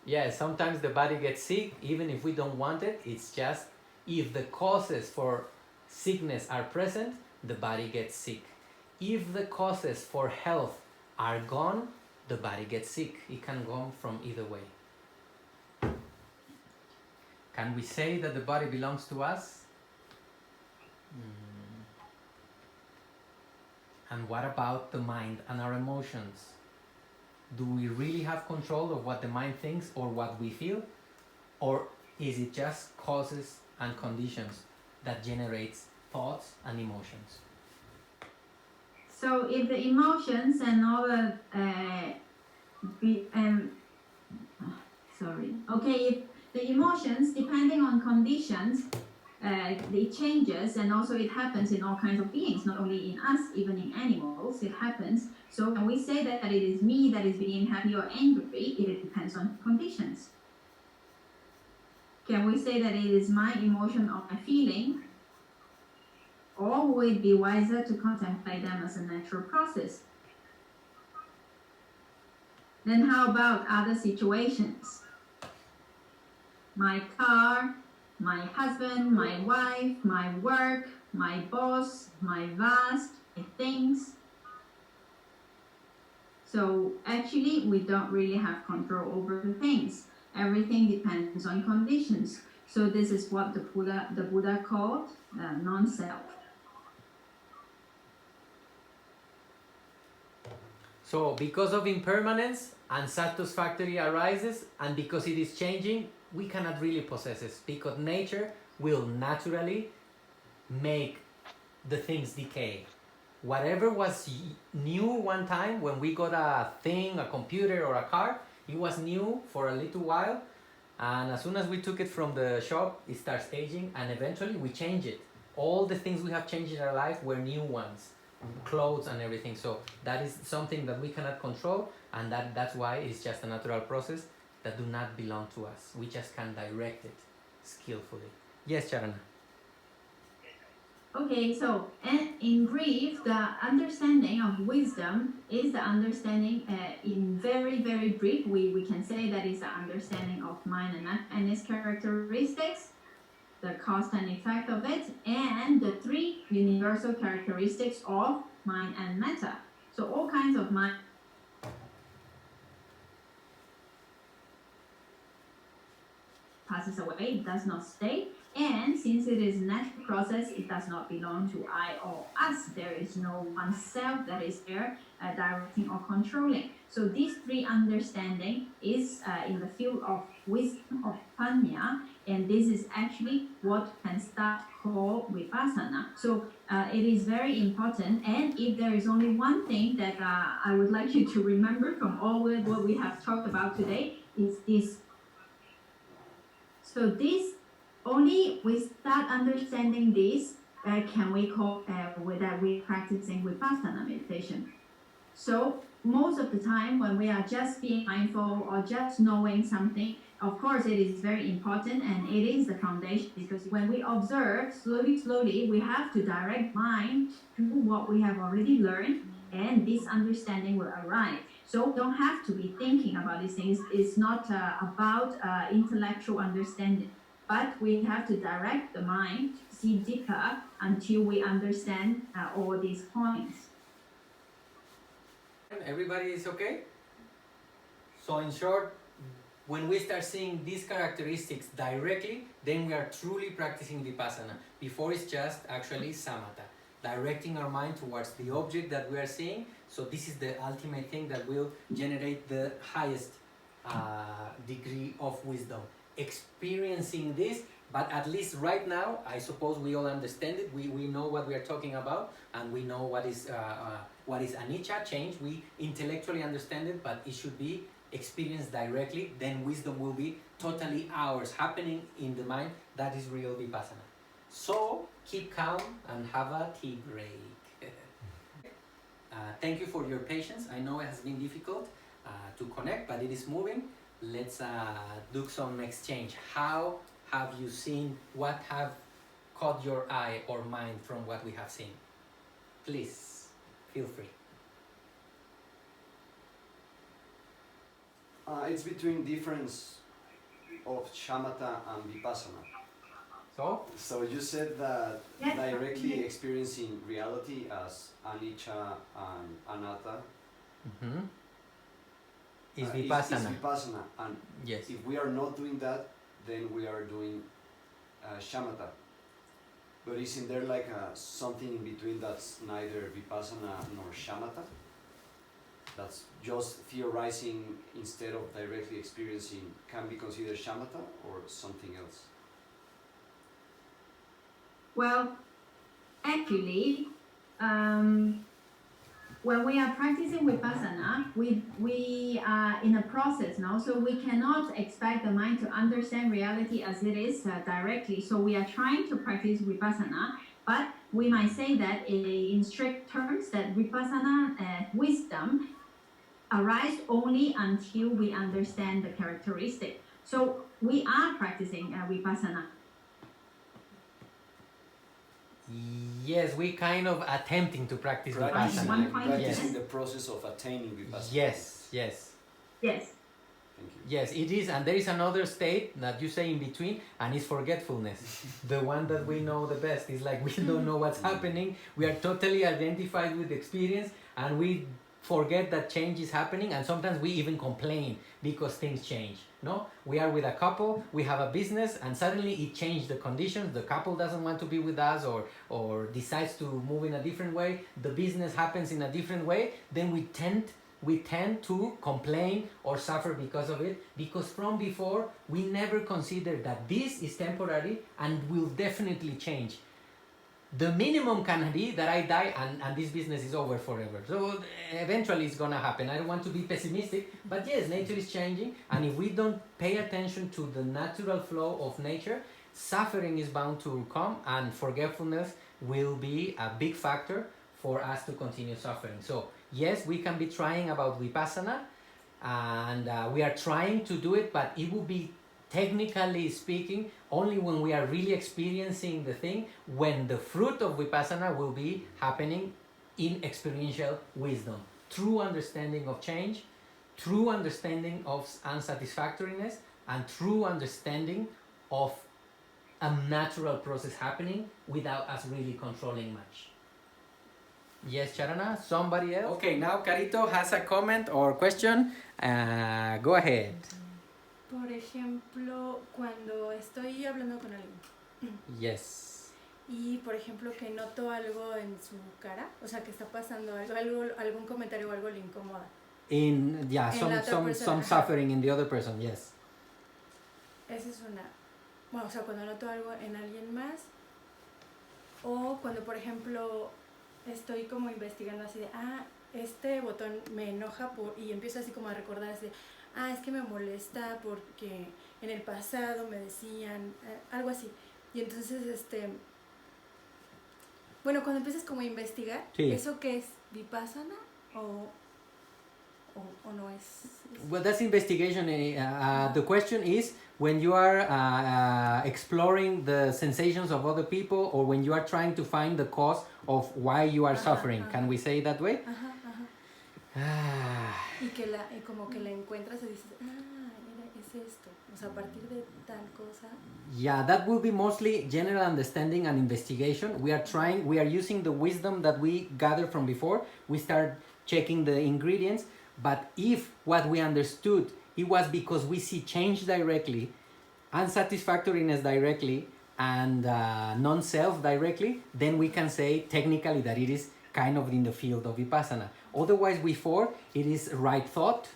Yeah, sometimes the body gets sick, even if we don't want it. It's just if the causes for sickness are present, the body gets sick. If the causes for health are gone, the body gets sick. It can go from either way. Can we say that the body belongs to us? And what about the mind and our emotions? Do we really have control of what the mind thinks or what we feel? Or is it just causes and conditions that generates thoughts and emotions? So if the emotions and all the if the emotions, depending on conditions, it changes, and also it happens in all kinds of beings, not only in us, even in animals, it happens. So when we say that it is me that is being happy or angry, it depends on conditions. Can we say that it is my emotion or my feeling? Or would it be wiser to contemplate them as a natural process? Then how about other situations? My car, my husband, my wife, my work, my boss, my vase, my things. So actually, we don't really have control over the things. Everything depends on conditions. So this is what the Buddha called non-self. So because of impermanence, unsatisfactory arises, and because it is changing, we cannot really possess it, because nature will naturally make the things decay. Whatever was new one time when we got a thing, a computer or a car, it was new for a little while, and as soon as we took it from the shop, it starts aging, and eventually we change it. All the things we have changed in our life were new ones, clothes and everything. So that is something that we cannot control, and that's why it's just a natural process that do not belong to us. We just can direct it skillfully. Yes, Charana. Okay, so in brief, the understanding of wisdom is the understanding in very, very brief. We can say that is the understanding of mind and its characteristics, the cause and effect of it, and the three universal characteristics of mind and matter. So all kinds of mind passes away, it does not stay. And since it is a natural process, it does not belong to I or us. There is no one self that is there directing or controlling. So these three understanding is in the field of wisdom of Panya, and this is actually what can start called Vipassana. So it is very important. And if there is only one thing that I would like you to remember from all what we have talked about today, is this. So this, only we start understanding this, can we call that we're practicing Vipassana meditation. So most of the time when we are just being mindful or just knowing something, of course it is very important and it is the foundation, because when we observe slowly, we have to direct mind to what we have already learned, and this understanding will arrive. So don't have to be thinking about these things. It's not about intellectual understanding, but we have to direct the mind to see deeper until we understand all these points. Everybody is okay? So in short, when we start seeing these characteristics directly, then we are truly practicing Vipassana. Before it's just actually Samatha, directing our mind towards the object that we are seeing. So this is the ultimate thing that will generate the highest degree of wisdom. Experiencing this, but at least right now, I suppose we all understand it. We know what we are talking about, and we know what is anicca, change. We intellectually understand it, but it should be experienced directly. Then wisdom will be totally ours, happening in the mind. That is real Vipassana. So keep calm and have a tea break. Thank you for your patience. I know it has been difficult to connect, but it is moving. Let's do some exchange. How have you seen? What have caught your eye or mind from what we have seen? Please, feel free. It's between difference of shamatha and vipassana. So you said that directly experiencing reality as anicca and anatta is Vipassana. Is Vipassana. And yes. If we are not doing that, then we are doing shamatha. But isn't there like something in between that's neither Vipassana nor shamatha? That's just theorizing instead of directly experiencing, can be considered shamatha or something else? Well, actually, when we are practicing Vipassana, we are in a process now, so we cannot expect the mind to understand reality as it is directly. So we are trying to practice Vipassana, but we might say that in strict terms that Vipassana wisdom arise only until we understand the characteristic. So we are practicing Vipassana. Yes, we kind of attempting to practice Vipassana. Practicing the process of attaining Vipassana. Yes. Yes. Thank you. Yes, it is, and there is another state that you say in between, and it's forgetfulness. The one that we know the best is like we don't know what's happening. We are totally identified with the experience, and we forget that change is happening, and sometimes we even complain because things change. No, we are with a couple, we have a business, and suddenly it changed the conditions. The couple doesn't want to be with us, or decides to move in a different way. The business happens in a different way. Then we tend to complain or suffer because of it, because from before we never considered that this is temporary and will definitely change. The minimum can be that I die and this business is over forever. So eventually it's gonna happen. I don't want to be pessimistic, but yes, nature is changing, and if we don't pay attention to the natural flow of nature, suffering is bound to come, and forgetfulness will be a big factor for us to continue suffering. So yes, we can be trying about Vipassana, and we are trying to do it, but it will be, technically speaking, only when we are really experiencing the thing, when the fruit of Vipassana will be happening in experiential wisdom, true understanding of change, true understanding of unsatisfactoriness, and true understanding of a natural process happening without us really controlling much. Yes, Charana, somebody else? Okay, now Carito has a comment or question. Go ahead. Por ejemplo, cuando estoy hablando con alguien. Yes. Y por ejemplo que noto algo en su cara, o sea que está pasando algo, algún comentario o algo le incomoda. Some suffering in the other person, yes. Esa es una. Bueno, o sea, cuando noto algo en alguien más, o cuando por ejemplo estoy como investigando así de, este botón me enoja y empiezo así como a recordar así de, es que me molesta porque en el pasado me decían algo así. Y entonces, bueno, cuando empiezas como a investigar, sí. ¿Eso qué es? ¿Vipassana? ¿O o no es... Well, that's investigation. The question is when you are exploring the sensations of other people, or when you are trying to find the cause of why you are suffering. Can we say it that way? Y como que le encuentras y dices, mira, es esto. O sea, a partir de tal cosa. Yeah, that will be mostly general understanding and investigation. We are using the wisdom that we gathered from before. We start checking the ingredients. But if what we understood, it was because we see change directly, unsatisfactoriness directly, and non-self directly, then we can say technically that it is kind of in the field of Vipassana. Otherwise, before, it is right thought,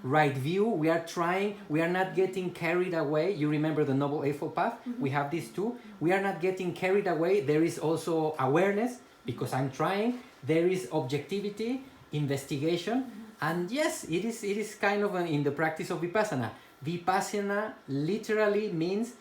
right view. We are not getting carried away. You remember the Noble Eightfold Path? We have these two. We are not getting carried away. There is also awareness, because I'm trying. There is objectivity, investigation. And yes, it is kind of in the practice of Vipassana. Vipassana literally means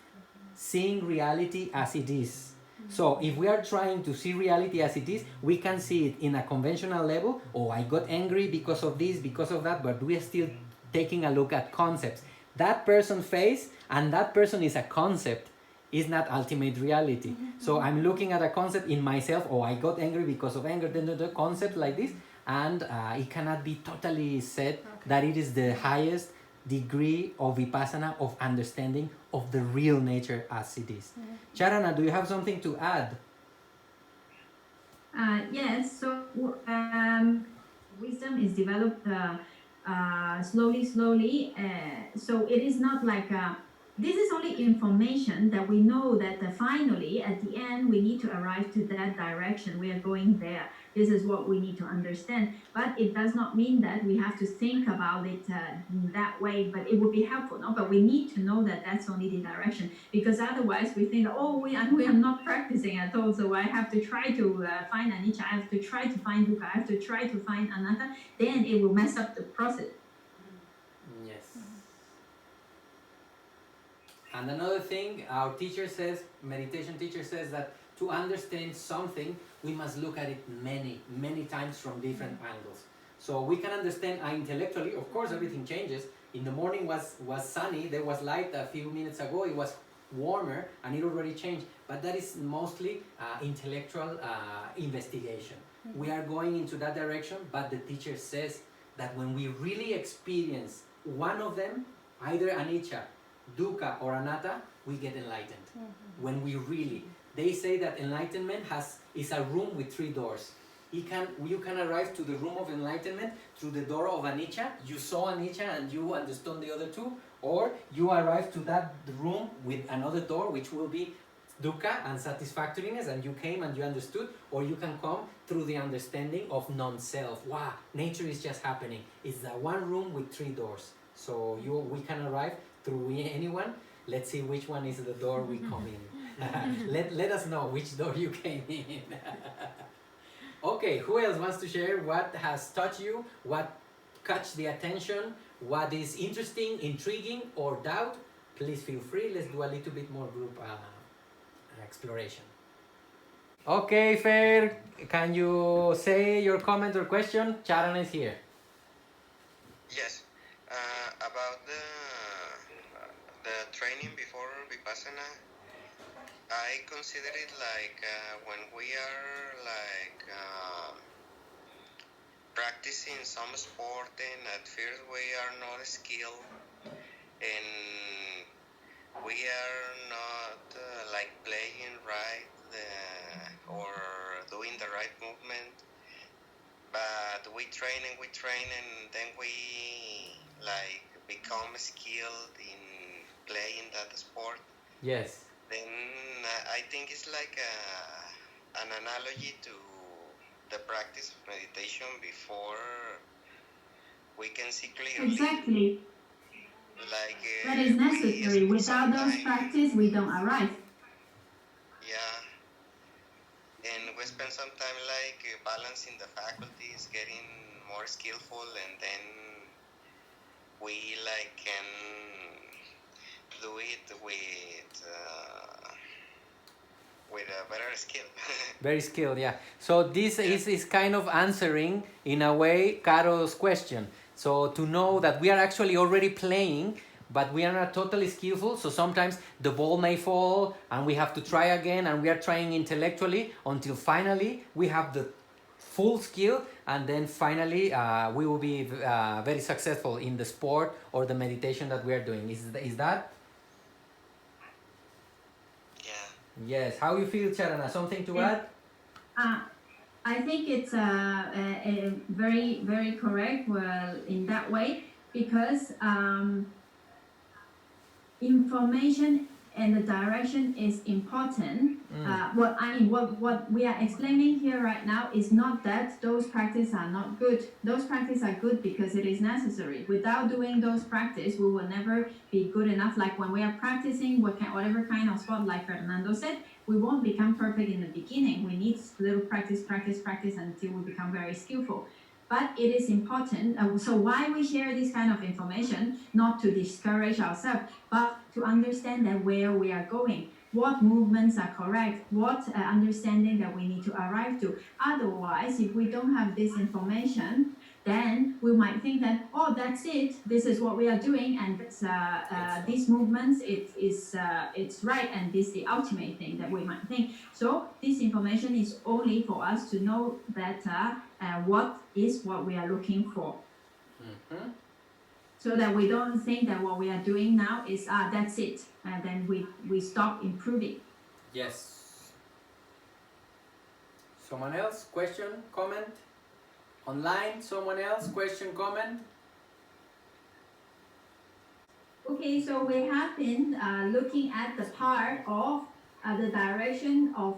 seeing reality as it is. So if we are trying to see reality as it is, we can see it in a conventional level. Oh, I got angry because of this, because of that, but we are still taking a look at concepts. That person face and that person is a concept, is not ultimate reality. So I'm looking at a concept in myself. Oh, I got angry because of anger, then the concept like this. And it cannot be totally said that it is the highest degree of Vipassana, of understanding of the real nature as it is. Charana, do you have something to add? Yes, so wisdom is developed slowly. So it is not like this is only information that we know that finally at the end we need to arrive to that direction. We are going there. This is what we need to understand. But it does not mean that we have to think about it that way. But it would be helpful, no? But we need to know that that's only the direction, because otherwise we think, oh, we are not practicing at all. So I have to try to find anicca. I have to try to find dukkha. I have to try to find anatta. Then it will mess up the process. Yes. And another thing, our teacher says, meditation teacher says that to understand something, we must look at it many times from different angles. So we can understand intellectually, of course, everything changes. In the morning was sunny, there was light a few minutes ago, it was warmer, and it already changed. But that is mostly intellectual investigation. We are going into that direction, but the teacher says that when we really experience one of them, either anicca, dukkha, or anatta, we get enlightened. When we really... They say that enlightenment is a room with 3 doors. You can arrive to the room of enlightenment through the door of anicca. You saw anicca and you understood the other two. Or you arrive to that room with another door, which will be dukkha and satisfactoriness, and you came and you understood. Or you can come through the understanding of non-self. Wow, nature is just happening. It's the one room with 3 doors. So we can arrive through anyone. Let's see which one is the door we come in. let us know which door you came in. Okay, who else wants to share what has touched you, what catch the attention, what is interesting, intriguing, or doubt? Please feel free. Let's do a little bit more group exploration. Okay, Fer, can you say your comment or question? Charan is here. Yes, about the training before Vipassana, I consider it like when we are like practicing some sport, and at first we are not skilled and we are not like playing right or doing the right movement, but we train and then we like become skilled in playing that sport. Yes. Then I think it's like an analogy to the practice of meditation before we can see clearly. Exactly. Like That is necessary. Without those practice, we don't arrive. Yeah. And we spend some time like balancing the faculties, getting more skillful, and then we like can do it with a better skill. Very skilled, yeah. So this is kind of answering, in a way, Caro's question. So to know that we are actually already playing, but we are not totally skillful. So sometimes the ball may fall and we have to try again, and we are trying intellectually until finally we have the full skill, and then finally we will be very successful in the sport or the meditation that we are doing. Is that? Yeah. Yes. How you feel, Charana? Something to add? I think it's very, very correct. Well, in that way, because information and the direction is important. What we are explaining here right now is not that those practices are not good. Those practices are good because it is necessary. Without doing those practices, we will never be good enough. Like when we are practicing whatever kind of sport, like Fernando said, we won't become perfect in the beginning. We need little practice until we become very skillful. But it is important. So why we share this kind of information? Not to discourage ourselves, but to understand that where we are going, what movements are correct, what understanding that we need to arrive to. Otherwise, if we don't have this information, then we might think that, oh, that's it. This is what we are doing, and these movements, it's right, and this is the ultimate thing that we might think. So this information is only for us to know that what is what we are looking for. Mm-hmm. So that we don't think that what we are doing now is that's it, and then we stop improving. Yes. Someone else? Question? Comment? Online? Someone else? Question? Comment? Okay, so we have been looking at the part of the direction of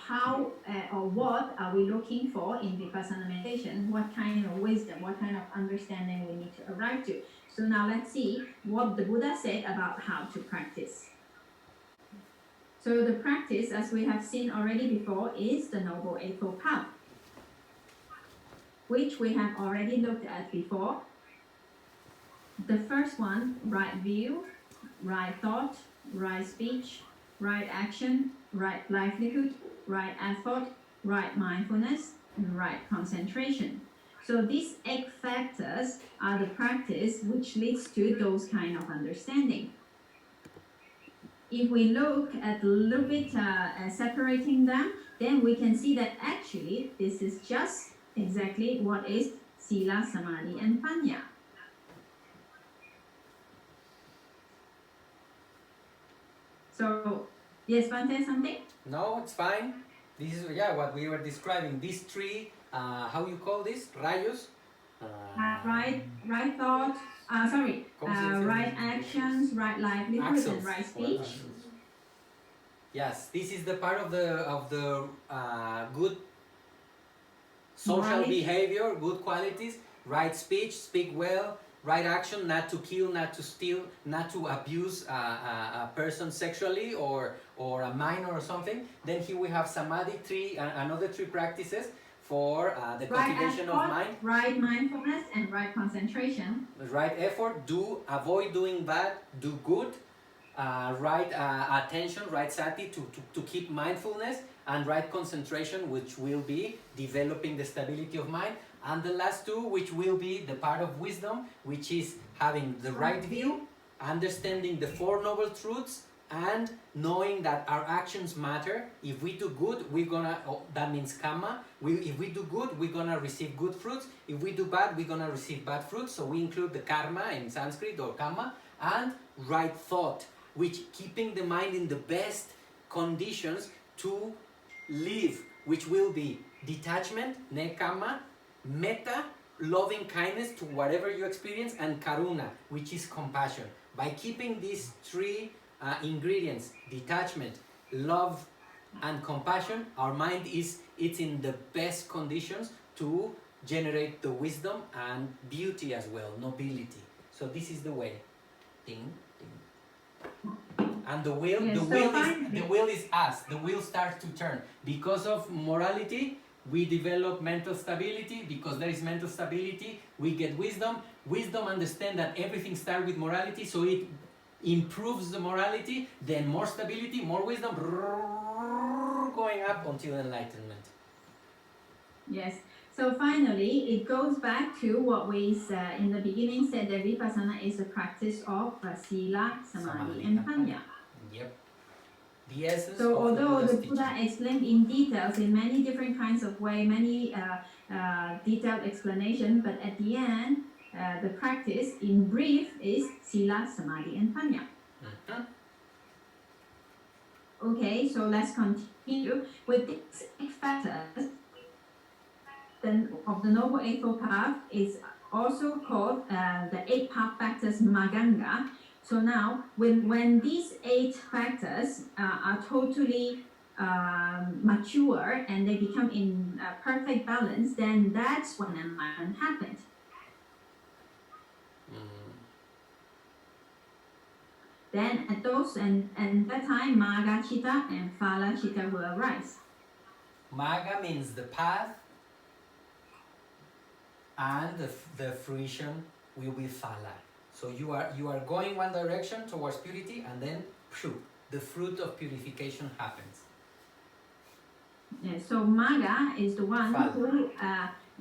how or what are we looking for in Vipassana meditation, what kind of wisdom, what kind of understanding we need to arrive to. So now let's see what the Buddha said about how to practice. So the practice, as we have seen already before, is the Noble Eightfold Path, which we have already looked at before. The first one, right view, right thought, right speech, right action, right livelihood, right effort, right mindfulness, and right concentration. So these 8 factors are the practice which leads to those kind of understanding. If we look at a little bit separating them, then we can see that actually this is just exactly what is Sila, Samadhi, and Panya. So, yes, Bante, something? No, it's fine. This is what we were describing. These 3, how you call this? Rayos? Right thought, right actions, right livelihood, Axels. and right speech. Yes, this is the part of the good social Morality. behavior, good qualities, right speech, speak well, right action, not to kill, not to steal, not to abuse a person sexually or a minor or something. Then here we have samadhi, another 3 practices for the cultivation of mind. Right mindfulness and right concentration. Right effort, avoid doing bad, do good. Right attention, right sati to keep mindfulness, and right concentration, which will be developing the stability of mind. And the last 2, which will be the part of wisdom, which is having the right view, understanding the 4 noble truths, and knowing that our actions matter. If we do good, we're gonna, that means karma. If we do good, we're gonna receive good fruits. If we do bad, we're gonna receive bad fruits. So we include the karma in Sanskrit, or karma, and right thought, which keeping the mind in the best conditions to live, which will be detachment, nekama, metta, loving kindness to whatever you experience, and karuna, which is compassion. By keeping these 3 ingredients, detachment, love, and compassion, our mind it's in the best conditions to generate the wisdom and beauty as well, nobility. So this is the way. Ding, ding. And the will, Yes, the will is us. The will starts to turn. Because of morality, we develop mental stability. Because there is mental stability, we get wisdom. Wisdom understands that everything starts with morality, so it improves the morality, then more stability, more wisdom, going up until enlightenment. Yes. So finally, it goes back to what we in the beginning said, that Vipassana is a practice of Sila, Samadhi, and Panya. Yep. The essence So of although the Buddha's Buddha teaching. explained in details in many different kinds of way, many detailed explanation, but at the end, the practice in brief is Sila, Samadhi, and Panya. Mhm. Okay, so let's continue with these 8 factors. Then of the Noble Eightfold Path is also called the 8 path factors Maganga. So now, when these 8 factors are totally mature and they become in perfect balance, then that's when enlightenment happened. Then at those and that time, Magga Chitta and Phala Chitta will arise. Magga means the path, and the fruition will be Phala. So you are going one direction towards purity, and then the fruit of purification happens. Yeah, so Magga is the one Phala. who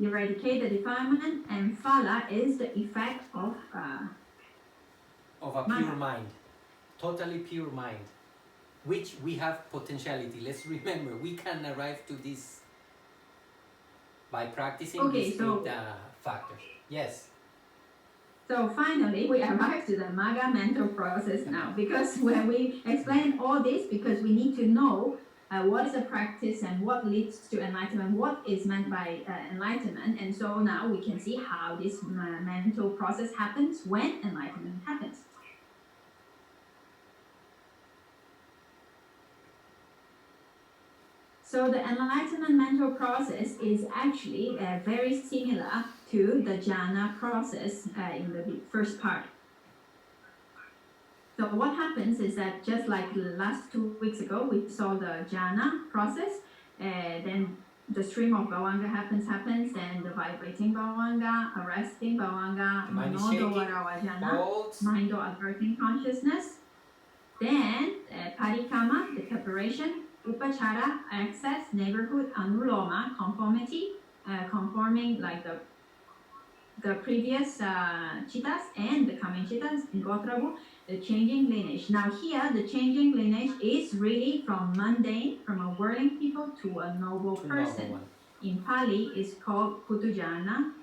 eradicate the defilement, and Phala is the effect of a pure Magga. mind, totally pure mind, which we have potentiality. Let's remember, we can arrive to this by practicing these 8 factors. Yes. So finally, we arrive to the Magga mental process now, because when we explain all this, because we need to know what is a practice and what leads to enlightenment, what is meant by enlightenment, and so now we can see how this mental process happens when enlightenment happens. So the enlightenment mental process is actually very similar to the jhana process in the first part. So what happens is that just like last 2 weeks ago, we saw the jhana process, then the stream of bhavanga happens, then the vibrating bhavanga, arresting bhavanga, Mind is manodo shaking, varavajana, holds. mind or averting consciousness. Then parikama, the preparation, upachara, access, neighborhood, anuloma, conformity, conforming like the previous chittas and the coming chittas in Gotrabu, the changing lineage. Now here, the changing lineage is really from mundane, from a worldling people to a noble person. In Pali, it's called Putujana,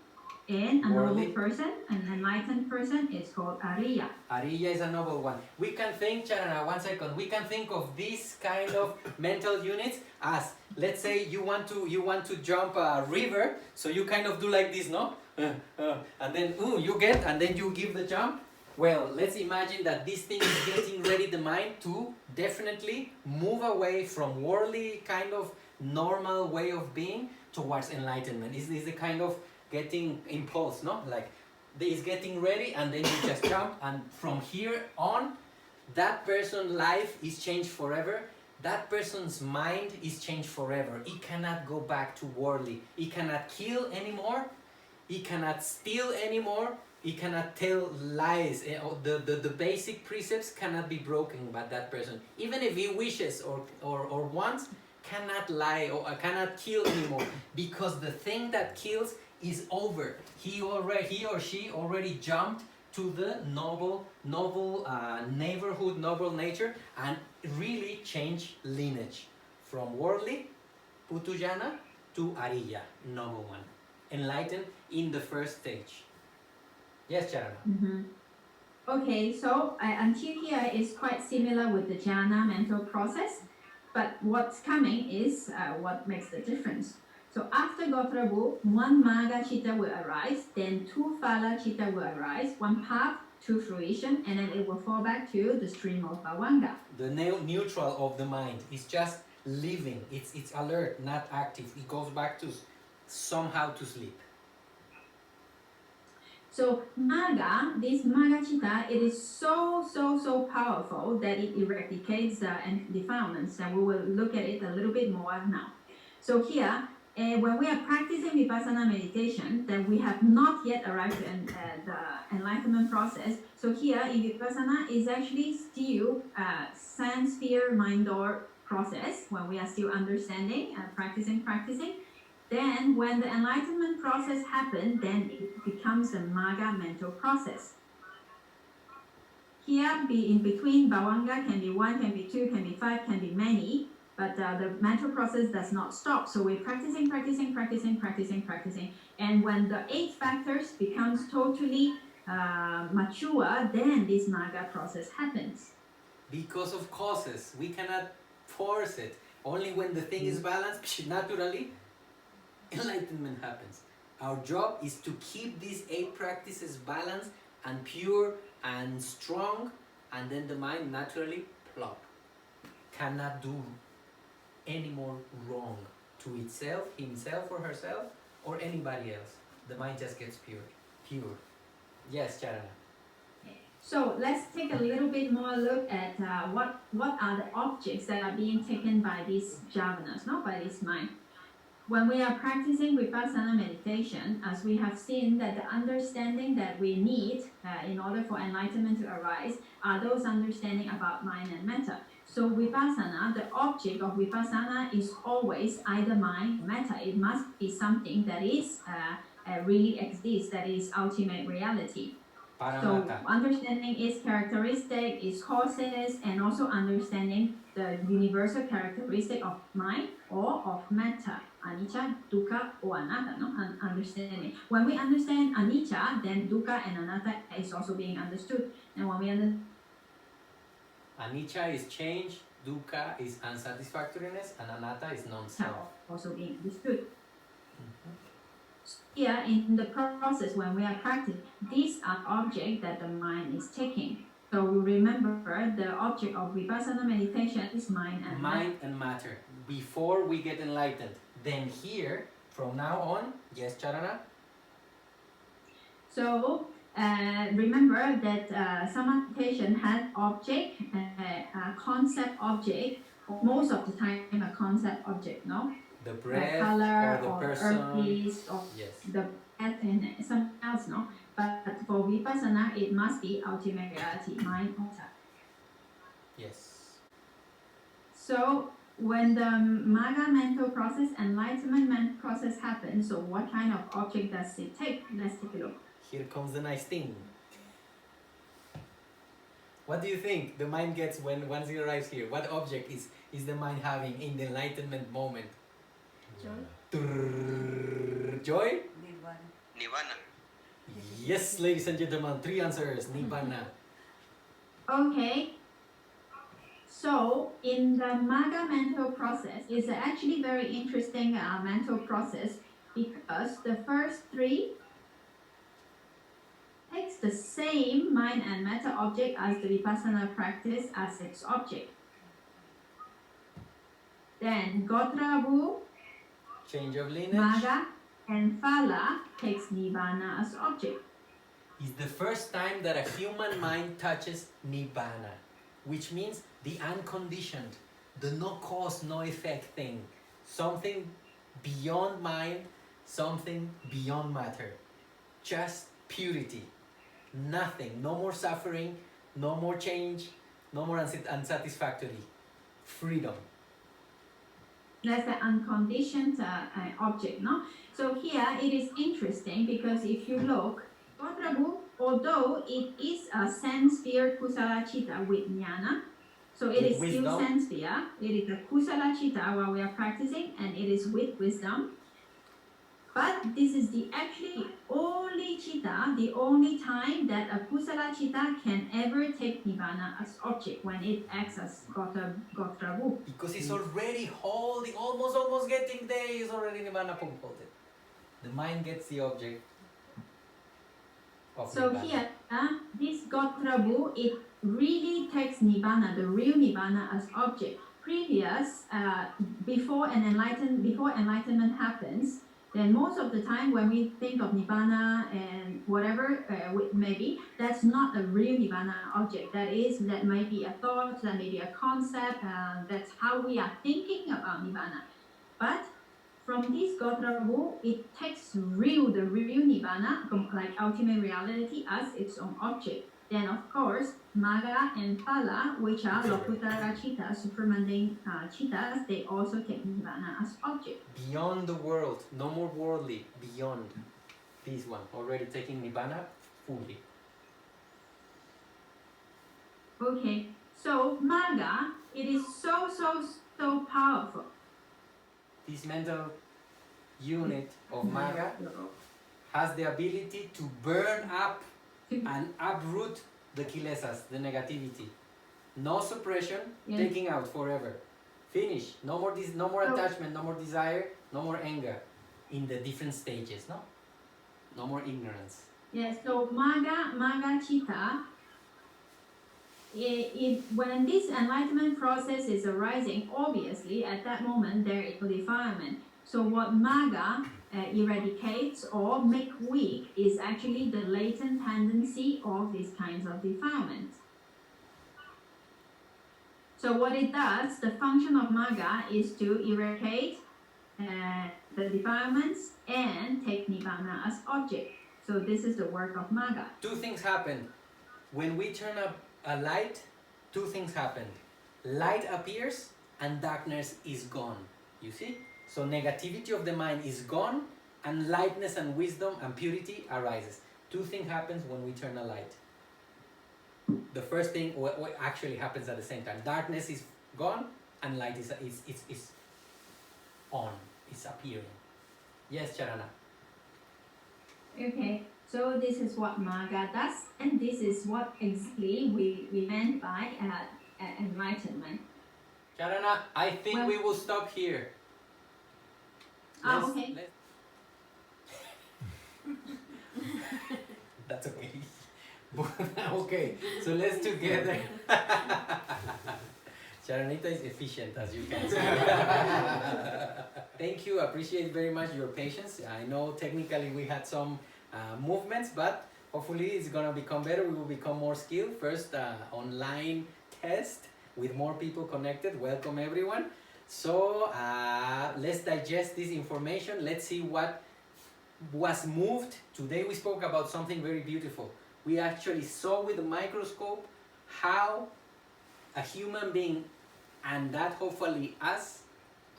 and a Worldly. noble person, an enlightened person, is called Ariya. Ariya is a noble one. We can think, Charana, 1 second. We can think of these kind of mental units as, let's say you want to jump a river, so you kind of do like this, no? And then you get, and then you give the jump. Well, let's imagine that this thing is getting ready the mind to definitely move away from worldly kind of normal way of being towards enlightenment. Is the kind of getting impulse, no? Like is getting ready, and then you just jump, and from here on, that person's life is changed forever. That person's mind is changed forever. He cannot go back to worldly. He cannot kill anymore. He cannot steal anymore. He cannot tell lies. The basic precepts cannot be broken by that person. Even if he wishes or wants, cannot lie or cannot kill anymore, because the thing that kills is over. He or she already jumped to the noble neighborhood, noble nature, and really changed lineage from worldly, Putujana, to Ariya, noble one, enlightened in the first stage. Yes, Charana. Mm-hmm. Okay, so until here is quite similar with the jhana mental process, but what's coming is what makes the difference. So after Gotrabu, 1 Magga Chitta will arise, then 2 Phala Chitta will arise, 1 path, 2 fruition, and then it will fall back to the stream of Bhavanga. The neutral of the mind is just living. It's alert, not active. It goes back to somehow to sleep. So Magga, this Magga Chitta, it is so powerful that it eradicates defilements, and we will look at it a little bit more now. So here, when we are practicing Vipassana meditation, then we have not yet arrived at the enlightenment process. So here in Vipassana is actually still sense, fear, mind door process, when we are still understanding, practicing. Then when the enlightenment process happens, then it becomes a Magga mental process. Here, in between, Bhavanga can be 1, can be 2, can be 5, can be many, but the mental process does not stop. So we're practicing. And when the 8 factors becomes totally mature, then this Magga process happens. Because of causes, we cannot force it. Only when the thing is balanced, naturally, enlightenment happens. Our job is to keep these 8 practices balanced and pure and strong, and then the mind naturally plop. Cannot do any more wrong to itself, himself or herself, or anybody else. The mind just gets pure. Yes, Charana. So let's take a little bit more look at what are the objects that are being taken by these jhavanas, by this mind. When we are practicing Vipassana meditation, as we have seen that the understanding that we need in order for enlightenment to arise are those understanding about mind and matter. So Vipassana, the object of Vipassana is always either mind or matter. It must be something that is really exists, that is ultimate reality. So understanding its characteristic, its causes, and also understanding the universal characteristic of mind or of matter, anicca, dukkha, or anatta, understanding. When we understand anicca, then dukkha and anatta is also being understood. And when we understand anicca is change, dukkha is unsatisfactoriness, and anatta is non-self. Also being understood. Here in the process when we are practicing, these are objects that the mind is taking. So remember, the object of Vipassana meditation is mind and matter. Before we get enlightened. Then here, from now on, yes, Charana? So remember that samadhi has object, a concept object, most of the time a concept object, no? The breath, color, or the or person, earth, or the breath, and something else, no? But for Vipassana, it must be ultimate reality, mind or matter. Yes. So when the Magga mental process, enlightenment mental process happens, so what kind of object does it take? Let's take a look. Here comes the nice thing. What do you think the mind gets once it arrives here? What object is the mind having in the enlightenment moment? Joy. Joy? Nirvana. Yes, ladies and gentlemen, 3 answers. Nibbana. Okay. So in the Magga mental process, it's actually very interesting mental process because the first 3 takes the same mind and matter object as the Vipassana practice as its object. Then Gotrabu, Change of lineage. Magga, and Phala takes Nibbana as object. Is the first time that a human mind touches Nibbana, which means the unconditioned, the no cause, no effect thing. Something beyond mind, something beyond matter. Just purity. Nothing. No more suffering, no more change, no more unsatisfactory. Freedom. That's the unconditioned object, no? So here it is interesting because if you look, Gotrabu, although it is a sense sphere kusala chitta with jnana, so it is still sense sphere, it is a kusala chitta while we are practicing and it is with wisdom. But this is the actually only chitta, the only time that a kusala chitta can ever take nibbana as object when it acts as Gotrabu. Because it's already holding, almost getting there, it's already nibbana holded. The mind gets the object of so nibbana. Here, this Gotrabu, it really takes nibbana, the real nibbana as object. Previous, before enlightenment happens, then most of the time when we think of nibbana and whatever maybe, that's not a real nibbana object. That might be a thought, that may be a concept, that's how we are thinking about nibbana. But from this Gotrabu, it takes the real nibbana, like ultimate reality, as its own object. Then, of course, Maga and Phala, which are Lokutara Chittas, supermundane Chittas, they also take Nibbana as object. Beyond the world, no more worldly, beyond. This one, already taking Nibbana fully. Okay, so Maga, it is so powerful. This mental unit of Maga has the ability to burn up and uproot the kilesas, the negativity. No suppression, Yes. taking out forever. Finish. No more no more attachment, no more desire, no more anger in the different stages, no? No more ignorance. Yes, so Maga Chitta, when this enlightenment process is arising, obviously at that moment there is defilement. So what Maga eradicates or make weak is actually the latent tendency of these kinds of defilement. So what it does, the function of Maga is to eradicate the defilements and take Nibbana as object. So this is the work of Maga. Two things happen. When we turn up a light, two things happen. Light appears and darkness is gone. You see? So negativity of the mind is gone and lightness and wisdom and purity arises. Two things happens when we turn a light. The first thing, what actually happens at the same time. Darkness is gone and light is on, is appearing. Yes, Charana. Okay, so this is what Maga does, and this is what exactly we meant by enlightenment. Charana, I think Well- we will stop here. Okay. That's okay. Okay, so let's together. Charanita is efficient, as you can see. Thank you, appreciate very much your patience. I know technically we had some movements, but hopefully it's gonna become better. We will become more skilled. First online test with more people connected. Welcome everyone. So let's digest this information. Let's see what was moved. Today we spoke about something very beautiful. We actually saw with the microscope how a human being, and that hopefully us,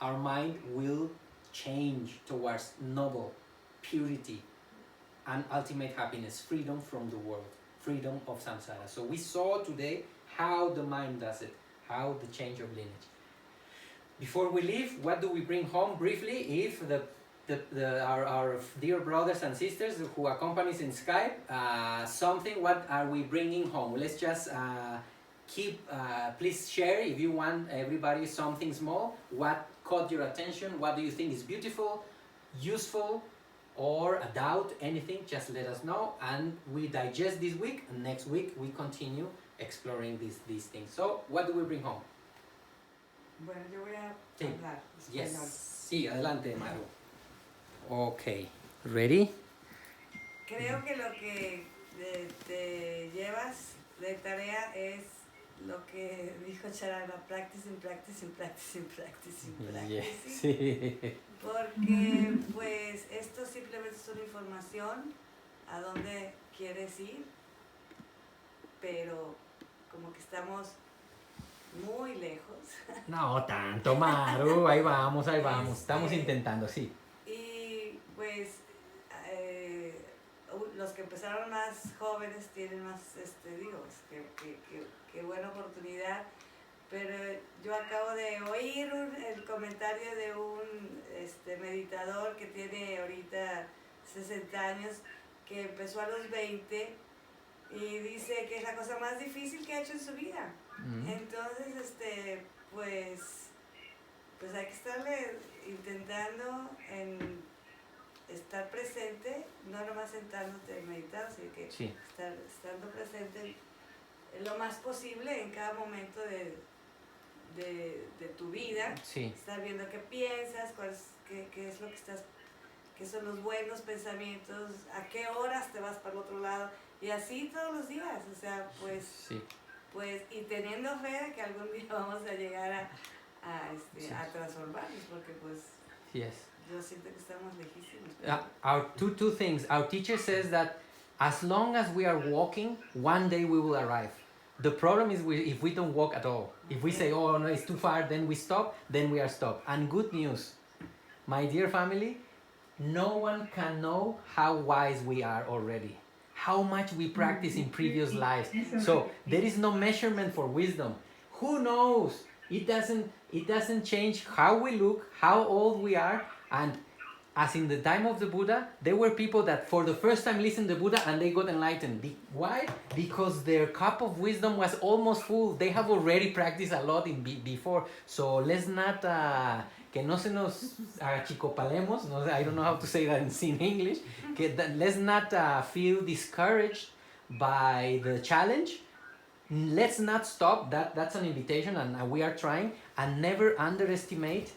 our mind will change towards noble, purity, and ultimate happiness, freedom from the world, freedom of samsara. So we saw today how the mind does it, how the change of lineage. Before we leave, what do we bring home briefly? If our dear brothers and sisters who accompany us in Skype, something, what are we bringing home? Let's just please share if you want everybody something small. What caught your attention? What do you think is beautiful, useful, or a doubt, anything? Just let us know, and we digest this week, and next week we continue exploring these things. So, what do we bring home? Bueno, yo voy a Sí. hablar español. Yes. Sí, adelante, Maru. Okay, ready? Creo que lo que te llevas de tarea es lo que dijo Charana, practicing, practicing, practicing, practicing, practicing. Yes. Sí. Porque pues esto simplemente es una información a dónde quieres ir, pero como que estamos muy lejos. No tanto, Maru. Ahí vamos, ahí vamos. Estamos intentando, sí. Y pues los que empezaron más jóvenes tienen más, digo, qué buena oportunidad. Pero yo acabo de oír el comentario de un meditador que tiene ahorita 60 años, que empezó a los 20 y dice que es la cosa más difícil que ha hecho en su vida. Entonces, pues hay que estarle intentando en estar presente, no nomás sentándote a meditar, sino que Sí. estando presente lo más posible en cada momento de tu vida. Sí. Estar viendo qué piensas, qué es lo que estás, qué son los buenos pensamientos, a qué horas te vas para el otro lado, y así todos los días, o sea, pues, Sí. y teniendo fe de que algún día vamos a llegar Sí. a transformarnos, porque pues Yes. yo siento que estamos lejísimos. Our two things. Our teacher says that As long as we are walking, one day we will arrive. The problem is if we don't walk at all. If we say, oh no, it's too far, then we stop, then we are stopped. And good news, my dear family, no one can know how wise we are already, how much we practice in previous lives. So there is no measurement for wisdom. Who knows? It doesn't change how we look, how old we are, and as in the time of the Buddha, there were people that for the first time listened to Buddha and they got enlightened. Why? Because their cup of wisdom was almost full. They have already practiced a lot before. So let's not, que no se nos achicopalemos, no, I don't know how to say that in English. Let's not feel discouraged by the challenge. Let's not stop. That's an invitation, and we are trying. And never underestimate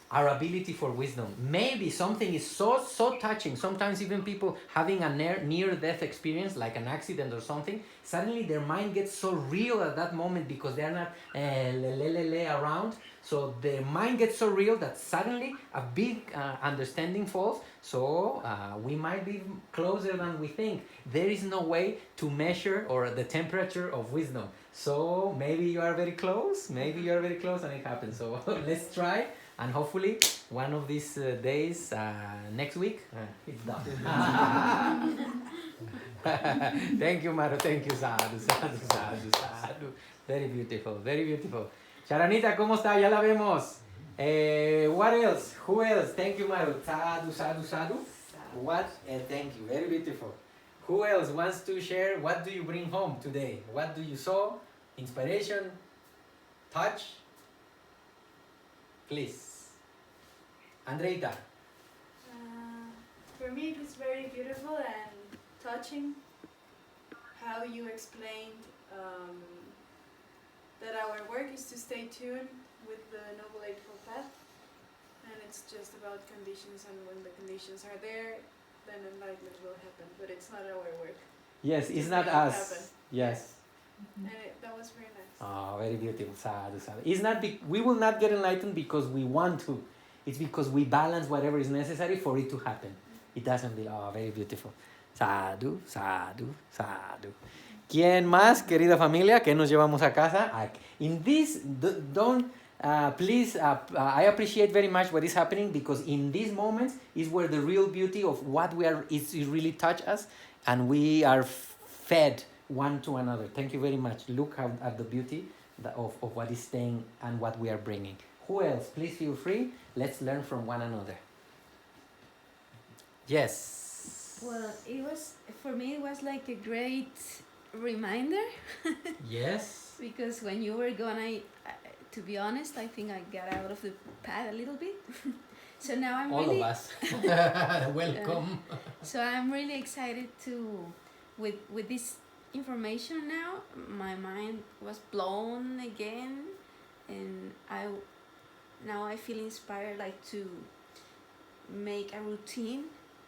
our ability for wisdom. Maybe something is so touching. Sometimes even people having a near-death experience, like an accident or something, suddenly their mind gets so real at that moment because they are not around. So their mind gets so real that suddenly a big understanding falls. So we might be closer than we think. There is no way to measure or the temperature of wisdom. So maybe you are very close. Maybe you are very close, and it happens. So let's try. And hopefully, one of these days, next week, it's done. Thank you, Maru. Thank you, Sadhu, Sadhu, Sadhu, Sadhu. Very beautiful, very beautiful. Charanita, ¿cómo está? Ya la vemos. What else? Who else? Thank you, Maru. Sadhu, Sadhu, Sadhu. What? Thank you. Very beautiful. Who else wants to share? What do you bring home today? What do you saw? Inspiration? Touch? Please. Andreita. For me, it was very beautiful and touching how you explained that our work is to stay tuned with the Noble Eightfold Path, and it's just about conditions, and when the conditions are there, then enlightenment will happen, but it's not our work. Yes, it's not us. Yes. And that was very nice. Oh, very beautiful. Sadhu, sadhu. It's not we will not get enlightened because we want to. It's because we balance whatever is necessary for it to happen. It doesn't be, oh, very beautiful. Sadhu, sadhu, sadhu. ¿Quién más, querida familia? ¿Qué nos llevamos a casa? In this, please, I appreciate very much what is happening, because in these moments is where the real beauty of what we are, is really touch us, and we are fed one to another. Thank you very much. Look at the beauty of what is staying and what we are bringing. Who else? Please feel free. Let's learn from one another. Yes. Well, for me it was like a great reminder. Yes. Because when you were gone, I to be honest, I think I got out of the path a little bit. So now I'm all really... of us. Welcome. So I'm really excited with this information now. My mind was blown again, and now I feel inspired, like, to make a routine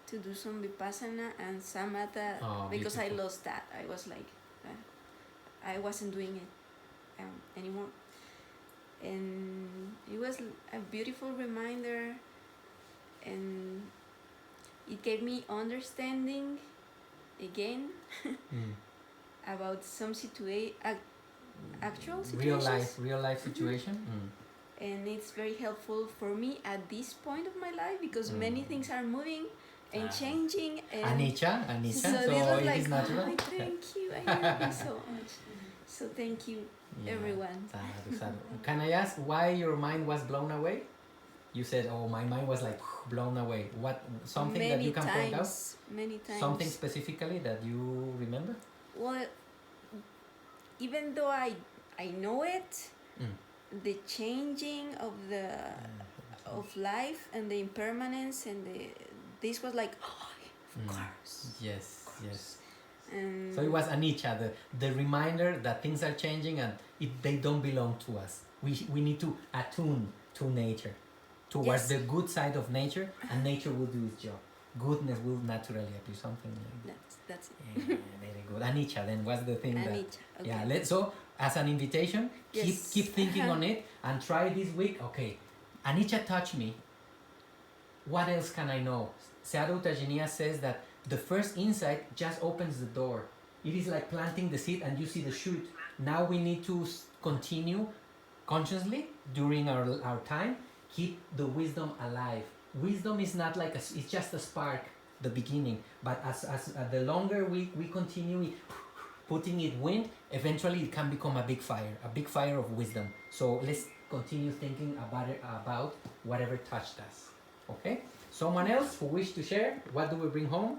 to do some Vipassana and Samatha, because I lost that. I was like, I wasn't doing it anymore. And it was a beautiful reminder, and it gave me understanding again about some actual situations. Real life situation. And it's very helpful for me at this point of my life, because many things are moving and changing. And Anicca, so it was is like, natural. oh, thank you, I love you so much. So thank you, everyone. Sadhu, sadhu. Can I ask why your mind was blown away? You said, oh, my mind was like blown away. What, something that you can point out? Many times. Something specifically that you remember? Well, even though I know it, the changing of of life and the impermanence and this was like, of course. Yes, of course. yes. And so it was anicca, the reminder that things are changing and they don't belong to us. We need to attune to nature, towards the good side of nature, and nature will do its job. Goodness will naturally appear, something like that. That's it. Very good. Anicca, then what's the thing anicca, that... okay. Yeah, so as an invitation, keep thinking on it, and try this week. Okay, anicca touched me. What else can I know? Sayadaw Tejaniya says that The first insight just opens the door. It is like planting the seed and you see the shoot. Now we need to continue consciously during our time, keep the wisdom alive. Wisdom is not like it's just a spark, the beginning, but as the longer we continue putting it wind, eventually it can become a big fire of wisdom. So let's continue thinking about whatever touched us. Okay? Someone else who wish to share? What do we bring home?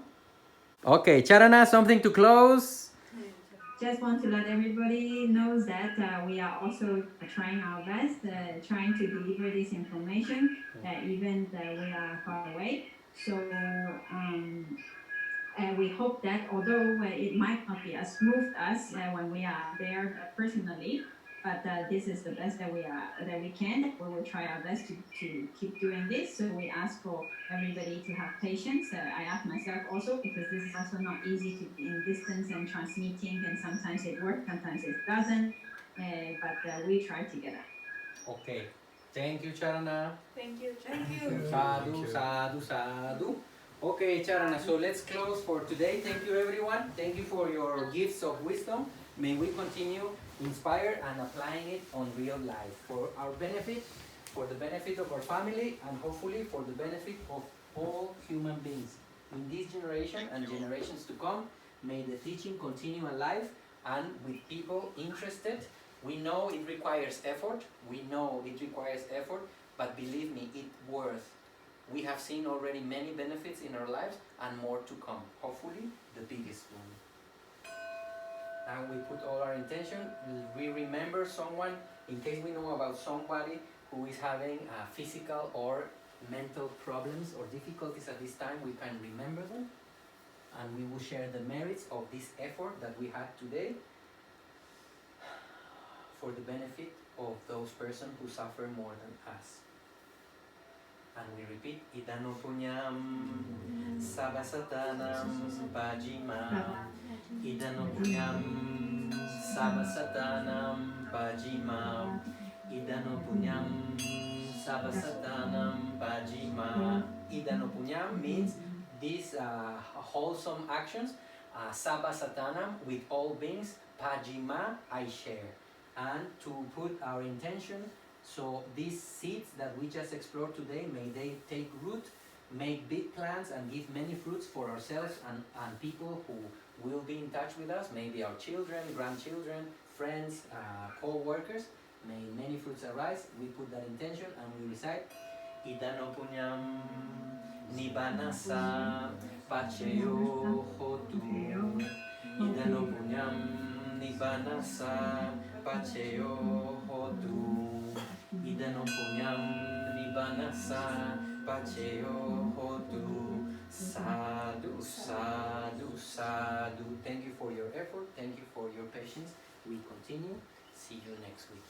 Okay, Charana, something to close. Just want to let everybody know that we are also trying our best, trying to deliver this information, even though we are far away. So we hope that although it might not be as smooth as when we are there personally, but this is the best that we can. We will try our best to keep doing this. So we ask for everybody to have patience. I ask myself also, because this is also not easy to be in distance and transmitting, and sometimes it works, sometimes it doesn't. But we try together. Okay. Thank you, Charana. Thank you. Thank you. Sadhu, sadhu, sadhu. Okay, Charana, so let's close for today. Thank you, everyone. Thank you for your gifts of wisdom. May we continue inspired and applying it on real life for our benefit, for the benefit of our family, and hopefully for the benefit of all human beings in this generation and generations to come. May the teaching continue alive and with people interested. We know it requires effort. But believe me, it's worth. We have seen already many benefits in our lives and more to come. Hopefully, the biggest one. And we put all our intention. We remember someone, in case we know about somebody who is having physical or mental problems or difficulties at this time, we can remember them. And we will share the merits of this effort that we had today for the benefit of those persons who suffer more than us. And we repeat, Idano Punyam Sabasatanam Bajima. Idano Punyam Sabasatanam Bajima. Idano Punyam Sabasatanam Bajima. Idano Punyam means these wholesome actions, Sabasatanam, with all beings, Pajima, I share. And to put our intention, so these seeds that we just explored today, may they take root, make big plants and give many fruits for ourselves and people who will be in touch with us, maybe our children, grandchildren, friends, co-workers. May many fruits arise. We put that intention and we recite Idano Punyam Nibanasa Pacheyo Hotu. Idano Punyam Nibanasa Pacheyo Hotu. Idano Punyam Nibanasa Pacheyo Hotu. Sadhu, sadhu, sadhu. Thank you for your effort. Thank you for your patience. We continue. See you next week.